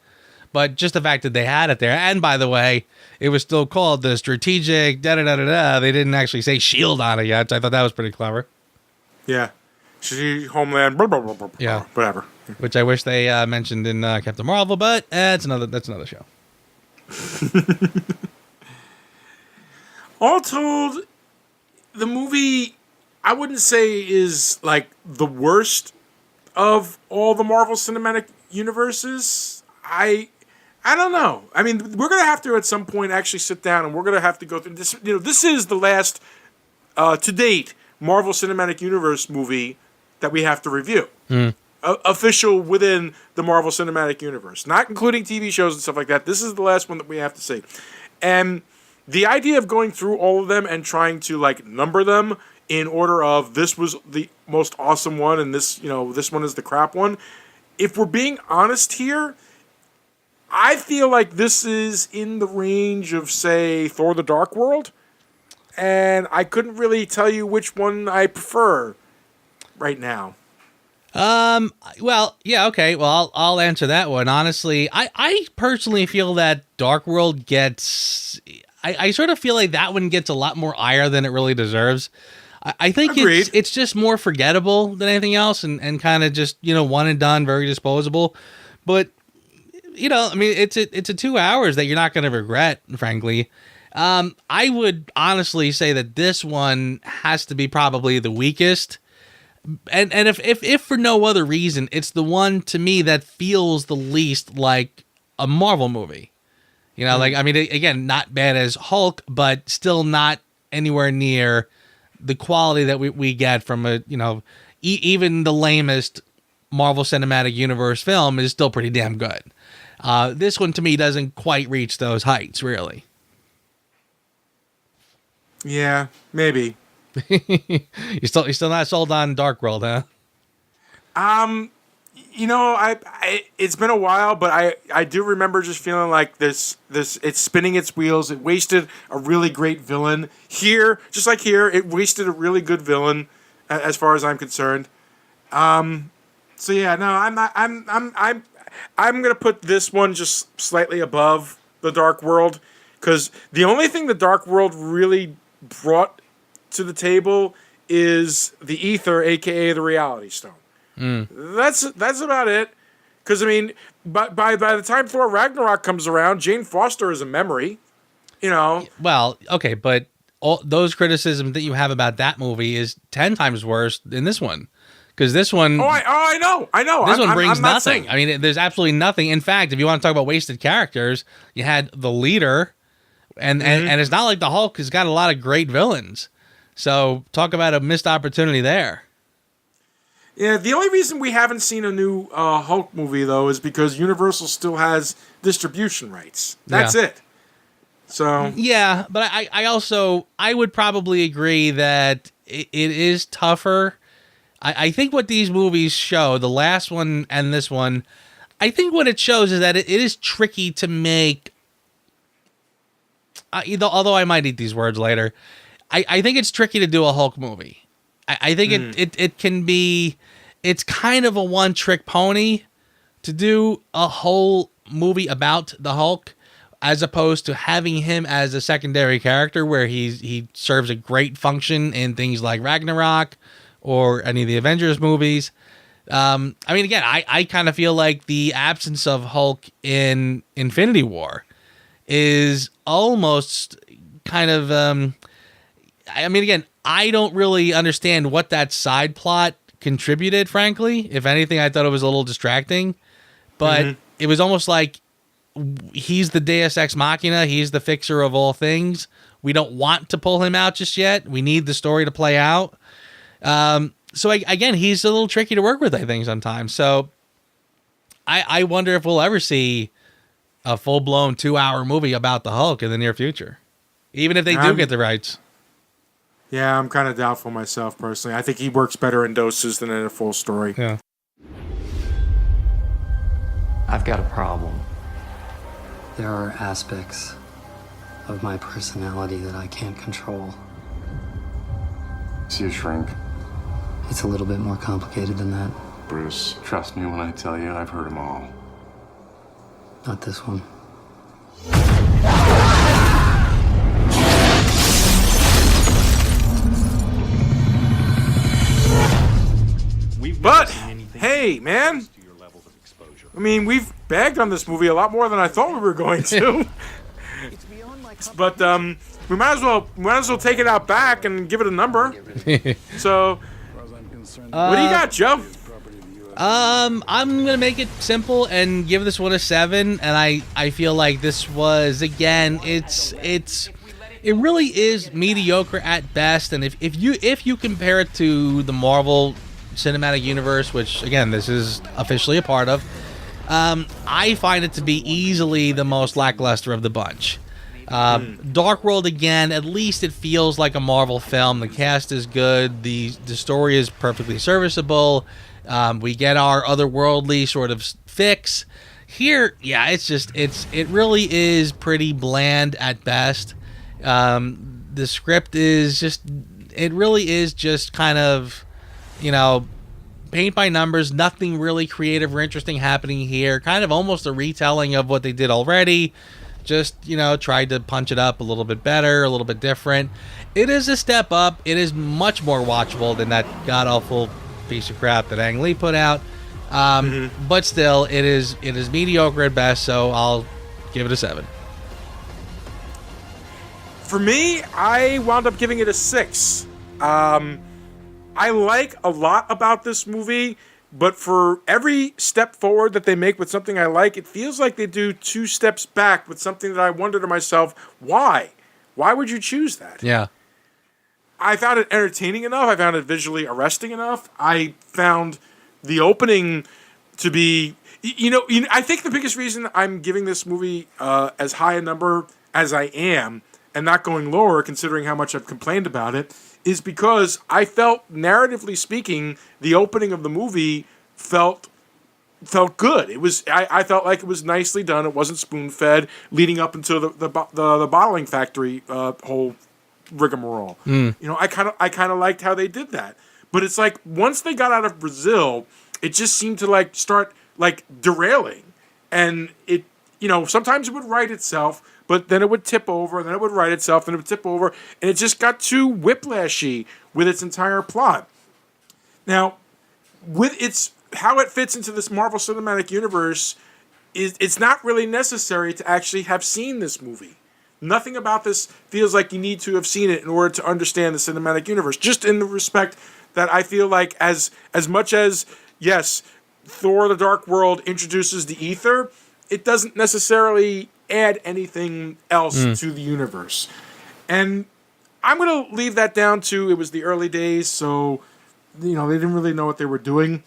But just the fact that they had it there. And by the way, it was still called the strategic da-da-da-da-da. They didn't actually say SHIELD on it yet. So I thought that was pretty clever. Yeah. Homeland, blah, blah, blah, blah, yeah. Whatever. Which I wish they mentioned in Captain Marvel, but that's another show. All told, the movie, I wouldn't say is like the worst of all the Marvel Cinematic Universes. I don't know. I mean, we're going to have to at some point actually sit down and we're going to have to go through this. This is the last, to date, Marvel Cinematic Universe movie that we have to review. Official within the Marvel Cinematic Universe. Not including TV shows and stuff like that. This is the last one that we have to see. And the idea of going through all of them and trying to like number them in order of this was the most awesome one and this one is the crap one. If we're being honest here, I feel like this is in the range of, say, Thor: The Dark World, and I couldn't really tell you which one I prefer right now. Well, yeah, okay. Well, I'll answer that one. Honestly, I personally feel that Dark World gets. I sort of feel like that one gets a lot more ire than it really deserves. I think it's just more forgettable than anything else, and kind of just one and done, very disposable. But I mean, it's a 2 hours that you're not going to regret, frankly. I would honestly say that this one has to be probably the weakest. And if for no other reason, it's the one to me that feels the least like a Marvel movie. Like, I mean, again, not bad as Hulk, but still not anywhere near the quality that we get from even the lamest Marvel Cinematic Universe film is still pretty damn good. This one to me doesn't quite reach those heights, really. Yeah, maybe. You're still not sold on Dark World, huh? It's been a while, but I do remember just feeling like this it's spinning its wheels. It wasted a really great villain here, just like here. It wasted a really good villain, as far as I'm concerned. So yeah, no, I'm gonna put this one just slightly above the Dark World, because the only thing the Dark World really brought to the table is the ether, aka the Reality Stone. That's about it. Because I mean, by the time Thor Ragnarok comes around, Jane Foster is a memory. Well, okay, but all those criticisms that you have about that movie is 10 times worse than this one. Because this one, I know. This one brings I'm nothing. I mean, there's absolutely nothing. In fact, if you want to talk about wasted characters, you had the leader, and it's not like the Hulk has got a lot of great villains. So talk about a missed opportunity there. Yeah, the only reason we haven't seen a new Hulk movie, though, is because Universal still has distribution rights. That's it. So yeah, but I would probably agree that it is tougher. I think what these movies show, the last one and this one, I think what it shows is that it is tricky to make, although I might eat these words later, I think it's tricky to do a Hulk movie. I think it can be, it's kind of a one-trick pony to do a whole movie about the Hulk, as opposed to having him as a secondary character where he serves a great function in things like Ragnarok or any of the Avengers movies. I mean, again, I kind of feel like the absence of Hulk in Infinity War is almost kind of, I mean, again, I don't really understand what that side plot contributed, frankly. If anything, I thought it was a little distracting. But it was almost like he's the Deus Ex Machina. He's the fixer of all things. We don't want to pull him out just yet. We need the story to play out. So again, he's a little tricky to work with, I think, sometimes. So I wonder if we'll ever see a full-blown 2-hour movie about the Hulk in the near future, even if they do get the rights. Yeah, I'm kind of doubtful myself, personally. I think he works better in doses than in a full story. Yeah. I've got a problem. There are aspects of my personality that I can't control. See a shrink. It's a little bit more complicated than that. Bruce, trust me when I tell you, I've heard them all. Not this one. But, hey, man. I mean, we've bagged on this movie a lot more than I thought we were going to. But we might as well take it out back and give it a number. So, what do you got, Joe? I'm gonna make it simple and give this one a 7. And I feel like this was, again, it really is mediocre at best. And if you compare it to the Marvel Cinematic Universe, which again this is officially a part of, I find it to be easily the most lackluster of the bunch. Dark World, again, at least it feels like a Marvel film. The cast is good. The story is perfectly serviceable. We get our otherworldly sort of fix. Here, yeah, it really is pretty bland at best. The script is it really is just kind of, paint by numbers, nothing really creative or interesting happening here. Kind of almost a retelling of what they did already. Just, tried to punch it up a little bit better, a little bit different. It is a step up. It is much more watchable than that god-awful piece of crap that Ang Lee put out. But still, it is mediocre at best, so I'll give it a 7. For me, I wound up giving it a 6. I like a lot about this movie, but for every step forward that they make with something I like, it feels like they do 2 steps back with something that I wonder to myself, why? Why would you choose that? Yeah. I found it entertaining enough. I found it visually arresting enough. I found the opening to be, I think the biggest reason I'm giving this movie as high a number as I am, and not going lower considering how much I've complained about it, is because I felt, narratively speaking, the opening of the movie felt good. It was I felt like it was nicely done. It wasn't spoon fed, leading up into the bottling factory whole rigmarole. I kind of liked how they did that. But it's like once they got out of Brazil, it just seemed to start derailing, and it sometimes it would right itself. But then it would tip over, and then it would right itself, and it would tip over, and it just got too whiplashy with its entire plot. Now, with how it fits into this Marvel Cinematic Universe, it's not really necessary to actually have seen this movie. Nothing about this feels like you need to have seen it in order to understand the Cinematic Universe. Just in the respect that I feel like as much as, yes, Thor: The Dark World introduces the ether, it doesn't necessarily add anything else to the universe. And I'm going to leave that down to it was the early days, so they didn't really know what they were doing.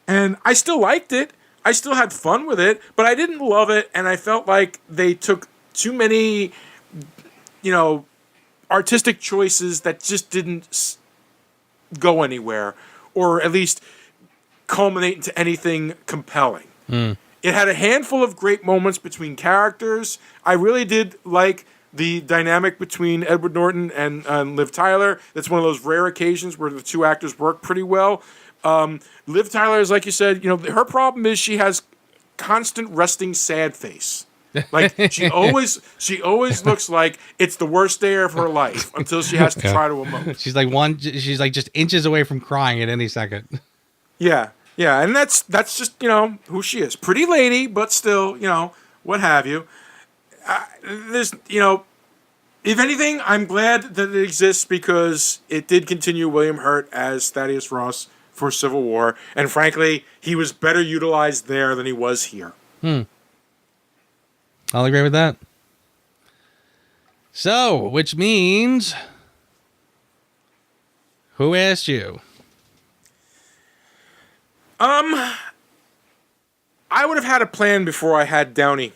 And I still liked it. I still had fun with it, but I didn't love it, and I felt like they took too many artistic choices that just didn't go anywhere, or at least culminate into anything compelling. It had a handful of great moments between characters. I really did like the dynamic between Edward Norton and Liv Tyler. That's one of those rare occasions where the two actors work pretty well. Liv Tyler is, like you said, her problem is she has constant resting sad face. Like she always looks like it's the worst day of her life until she has to try to emote. She's like just inches away from crying at any second. Yeah. Yeah, and that's just, who she is. Pretty lady, but still, what have you. There's, if anything, I'm glad that it exists because it did continue William Hurt as Thaddeus Ross for Civil War, and frankly, he was better utilized there than he was here. I'll agree with that. So, which means, who asked you? I would have had a plan before I had Downey.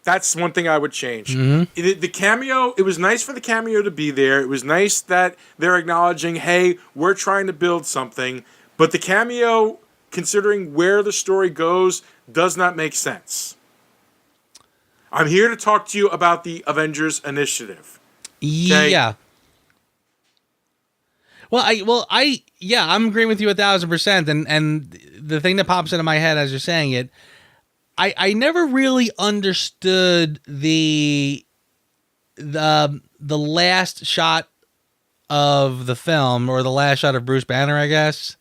That's one thing I would change. The cameo, it was nice for the cameo to be there. It was nice that they're acknowledging, hey, we're trying to build something. But the cameo, considering where the story goes, does not make sense. I'm here to talk to you about the Avengers Initiative. Okay? Yeah. I'm agreeing with you 1,000%. And the thing that pops into my head as you're saying it, I never really understood the last shot of the film, or the last shot of Bruce Banner, I guess,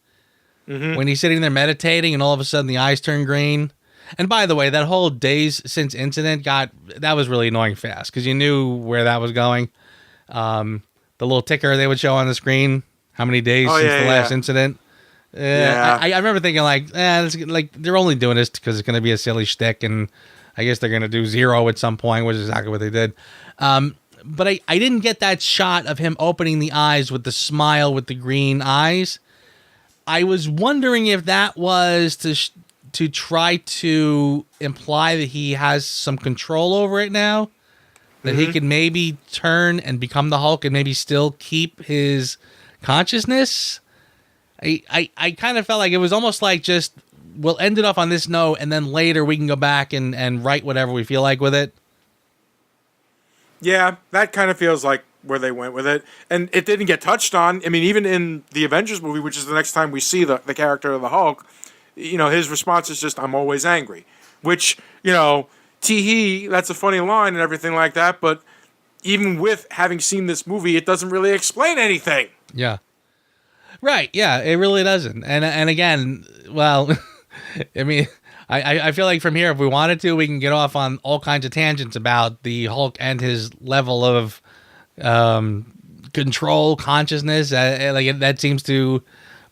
when he's sitting there meditating and all of a sudden the eyes turn green. And by the way, that whole days since incident that was really annoying fast because you knew where that was going. The little ticker they would show on the screen, how many days since the last incident. I remember thinking they're only doing this because it's going to be a silly shtick, and I guess they're going to do 0 at some point, which is exactly what they did. But I didn't get that shot of him opening the eyes with the smile with the green eyes. I was wondering if that was to try to imply that he has some control over it now, that he can maybe turn and become the Hulk and maybe still keep his consciousness. I kind of felt like it was almost like just we'll end it off on this note, and then later we can go back and write whatever we feel like with it. Yeah, that kind of feels like where they went with it. And it didn't get touched on. I mean, even in the Avengers movie, which is the next time we see the character of the Hulk, his response is just, I'm always angry. Which, tee-hee, that's a funny line and everything like that, but even with having seen this movie, it doesn't really explain anything. Yeah. Right, yeah, it really doesn't. And again, well, I mean, I feel like from here, if we wanted to, we can get off on all kinds of tangents about the Hulk and his level of control, consciousness. Like that seems to,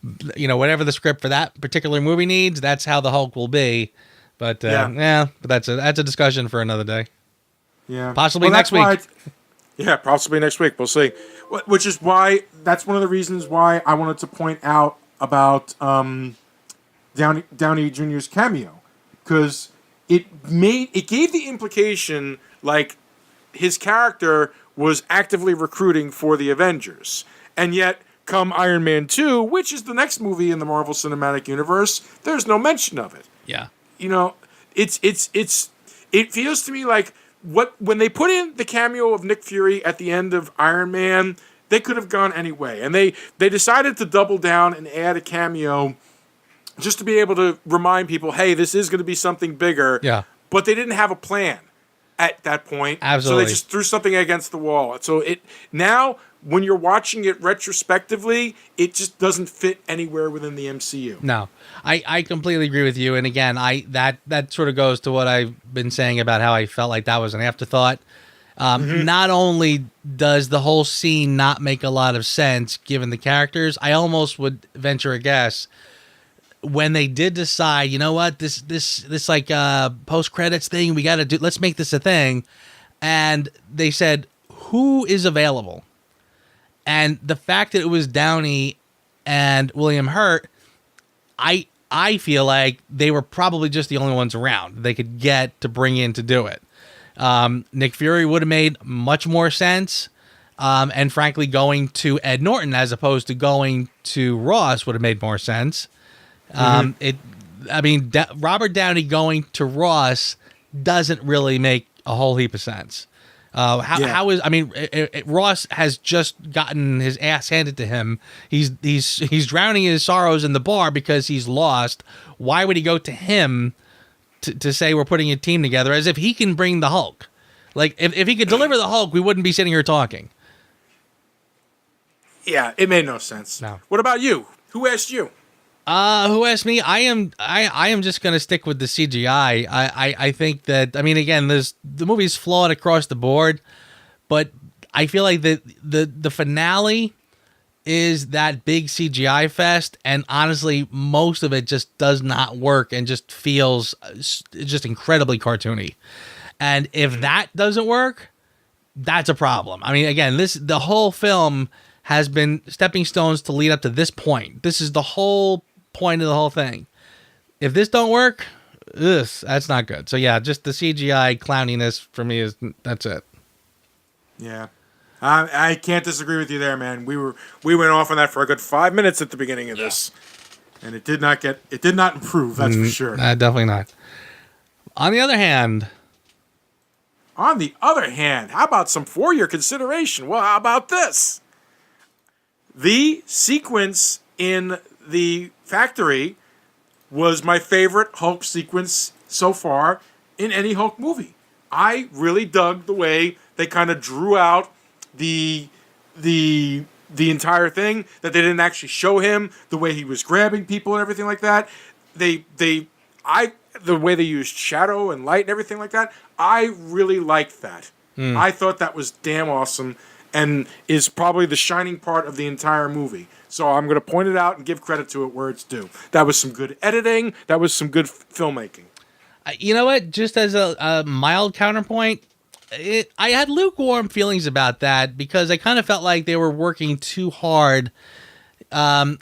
whatever the script for that particular movie needs, that's how the Hulk will be. But but that's a discussion for another day. Yeah, possibly next week. Possibly next week. We'll see. Which is why that's one of the reasons why I wanted to point out about Downey Jr.'s cameo. Because it gave the implication like his character was actively recruiting for the Avengers. And yet, come Iron Man 2, which is the next movie in the Marvel Cinematic Universe, there's no mention of it. Yeah. It feels to me like when they put in the cameo of Nick Fury at the end of Iron Man, they could have gone any way. And they decided to double down and add a cameo just to be able to remind people, hey, this is going to be something bigger. Yeah. But they didn't have a plan at that point. Absolutely. So they just threw something against the wall. So now, when you're watching it retrospectively, it just doesn't fit anywhere within the MCU. No, I completely agree with you. And again, that sort of goes to what I've been saying about how I felt like that was an afterthought. Not only does the whole scene not make a lot of sense given the characters, I almost would venture a guess when they did decide, this like post credits thing we got to do, let's make this a thing, and they said who is available, and the fact that it was Downey and William Hurt, I feel like they were probably just the only ones around they could get to bring in to do it. Nick Fury would have made much more sense. And frankly, going to Ed Norton as opposed to going to Ross would have made more sense. Robert Downey going to Ross doesn't really make a whole heap of sense. Ross has just gotten his ass handed to him. He's drowning his sorrows in the bar because he's lost. Why would he go to him to say we're putting a team together as if he can bring the Hulk? Like if he could deliver the Hulk, we wouldn't be sitting here talking. Yeah, it made no sense. No. What about you? Who asked you? Who asked me? I am just going to stick with the CGI. I think that, again, the movie's flawed across the board, but I feel like the finale is that big CGI fest, and honestly, most of it just does not work and just feels just incredibly cartoony. And if that doesn't work, that's a problem. Again, the whole film has been stepping stones to lead up to this point. This is the whole point of the whole thing. If this don't work, that's not good. So yeah, just the CGI clowniness for me that's it. Yeah. I can't disagree with you there, man. We went off on that for a good 5 minutes at the beginning of this. And it did not improve, that's for sure. Definitely not. On the other hand, how about some for your consideration? Well, how about this? The sequence in the factory was my favorite Hulk sequence so far in any Hulk movie. I really dug the way they kind of drew out the entire thing, that they didn't actually show him, the way he was grabbing people and everything like that. The way they used shadow and light and everything like that. I really liked that. I thought that was damn awesome and is probably the shining part of the entire movie. So I'm going to point it out and give credit to it where it's due. That was some good editing. That was some good filmmaking. You know what? Just as a mild counterpoint, I had lukewarm feelings about that because I kind of felt like they were working too hard. When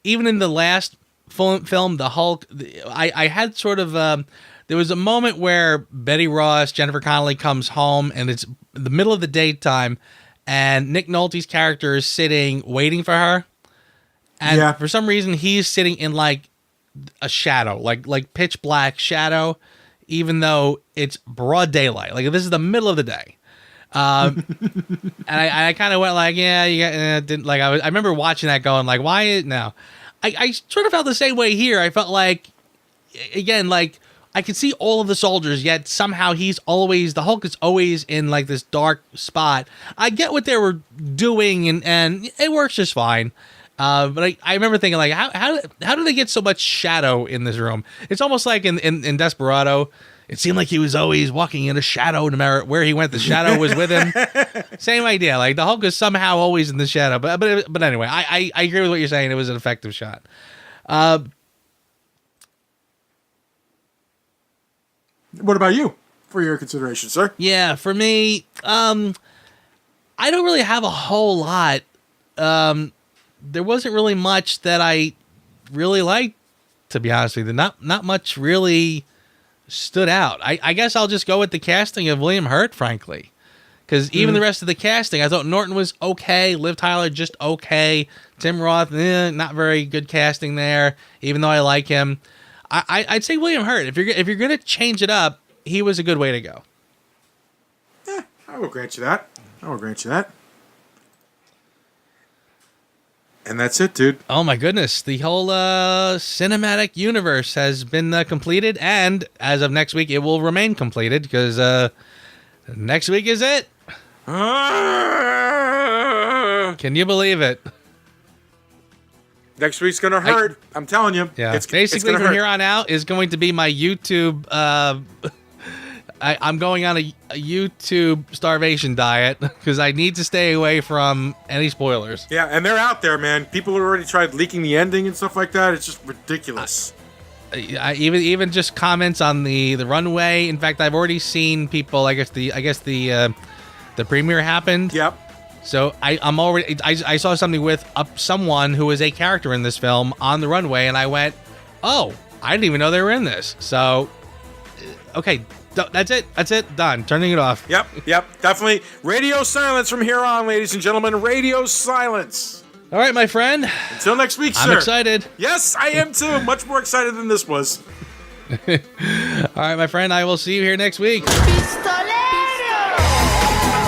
even in the last film, the Hulk, I had sort of there was a moment where Betty Ross, Jennifer Connelly comes home, and it's the middle of the daytime, and Nick Nolte's character is sitting waiting for her. And for some reason, he's sitting in like a shadow, like pitch black shadow, even though it's broad daylight. Like this is the middle of the day. And I kind of went like, didn't like. I remember watching that, going like, why no? I sort of felt the same way here. I felt like, again, like I could see all of the soldiers, yet somehow the Hulk is always in like this dark spot. I get what they were doing, and it works just fine. But I remember thinking like, how do they get so much shadow in this room? It's almost like in Desperado. It seemed like he was always walking in a shadow, no matter where he went. The shadow was with him. Same idea. Like the Hulk is somehow always in the shadow. But anyway, I agree with what you're saying. It was an effective shot. What about you for your consideration, sir? Yeah, for me, I don't really have a whole lot. There wasn't really much that I really liked, to be honest with you. Not much really stood out. I guess I'll just go with the casting of William Hurt, frankly. Because even the rest of the casting, I thought Norton was okay. Liv Tyler, just okay. Tim Roth, not very good casting there, even though I like him. I'd say William Hurt. If you're going to change it up, he was a good way to go. Yeah, I will grant you that. And that's it, dude. Oh my goodness. The whole cinematic universe has been completed, and as of next week, it will remain completed, because next week is it. Can you believe it? Next week's going to hurt. I'm telling you. Yeah. Basically, Basically, from here on out is going to be my YouTube... I'm going on a YouTube starvation diet because I need to stay away from any spoilers. Yeah, and they're out there, man. People have already tried leaking the ending and stuff like that. It's just ridiculous. Even just comments on the runway. In fact, I've already seen people. I guess the premiere happened. Yep. So I saw something with someone who is a character in this film on the runway, and I went, oh, I didn't even know they were in this. So, okay. That's it. Done. Turning it off. Yep. Definitely. Radio silence from here on, ladies and gentlemen. Radio silence. All right, my friend. Until next week, sir. I'm excited. Yes, I am too. Much more excited than this was. All right, my friend. I will see you here next week.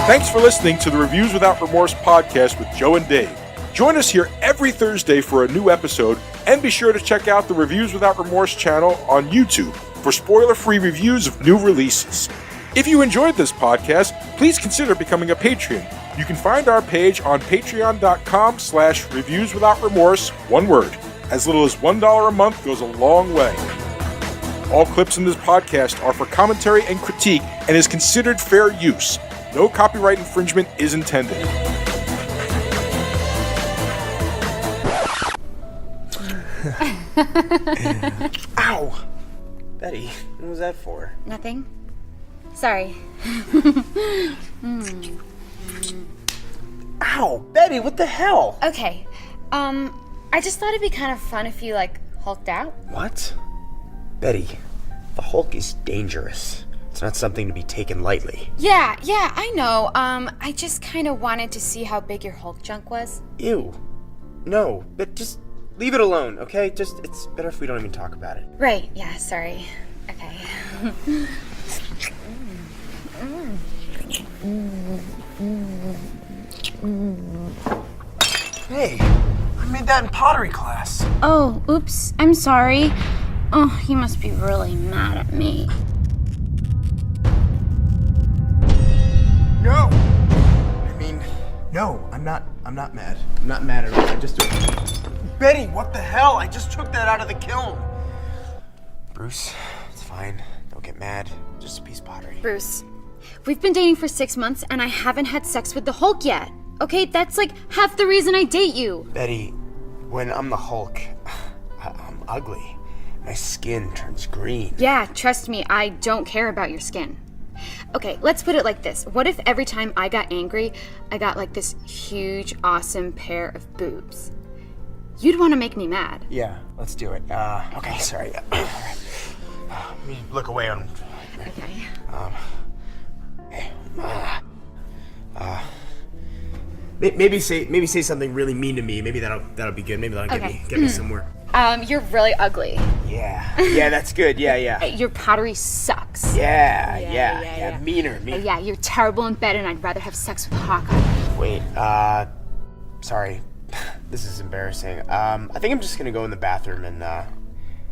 Thanks for listening to the Reviews Without Remorse podcast with Joe and Dave. Join us here every Thursday for a new episode, and be sure to check out the Reviews Without Remorse channel on YouTube for spoiler-free reviews of new releases. If you enjoyed this podcast, please consider becoming a Patreon. You can find our page on patreon.com/reviewswithoutremorse, one word. As little as $1 a month goes a long way. All clips in this podcast are for commentary and critique and is considered fair use. No copyright infringement is intended. Ow! Betty, what was that for? Nothing. Sorry. Ow! Betty, what the hell? Okay. I just thought it'd be kind of fun if you, hulked out. What? Betty, the Hulk is dangerous. It's not something to be taken lightly. Yeah, I know. I just kind of wanted to see how big your Hulk junk was. Ew. No, but just leave it alone, okay? It's better if we don't even talk about it. Right, yeah, sorry. Okay. Hey, I made that in pottery class. Oh, oops, I'm sorry. Oh, he must be really mad at me. No! No, I'm not mad. I'm not mad at all. I just do it. Betty, what the hell? I just took that out of the kiln. Bruce, it's fine. Don't get mad. Just a piece of pottery. Bruce, we've been dating for 6 months and I haven't had sex with the Hulk yet. Okay, that's half the reason I date you. Betty, when I'm the Hulk, I'm ugly. My skin turns green. Yeah, trust me, I don't care about your skin. Okay, let's put it like this. What if every time I got angry, I got this huge, awesome pair of boobs? You'd want to make me mad. Yeah, let's do it. Okay, sorry. All right. Let me look away on... Okay. Maybe say something really mean to me. Maybe that'll be good. Maybe that'll get me somewhere. You're really ugly. Yeah, that's good. Yeah. Your pottery sucks. Yeah. Meaner. Yeah, you're terrible in bed, and I'd rather have sex with Hawkeye. Wait, sorry. This is embarrassing. I think I'm just gonna go in the bathroom and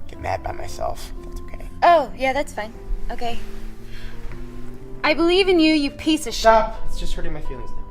get mad by myself. That's okay. Oh, yeah, that's fine. Okay. I believe in you, you piece of shit. Stop. It's just hurting my feelings now.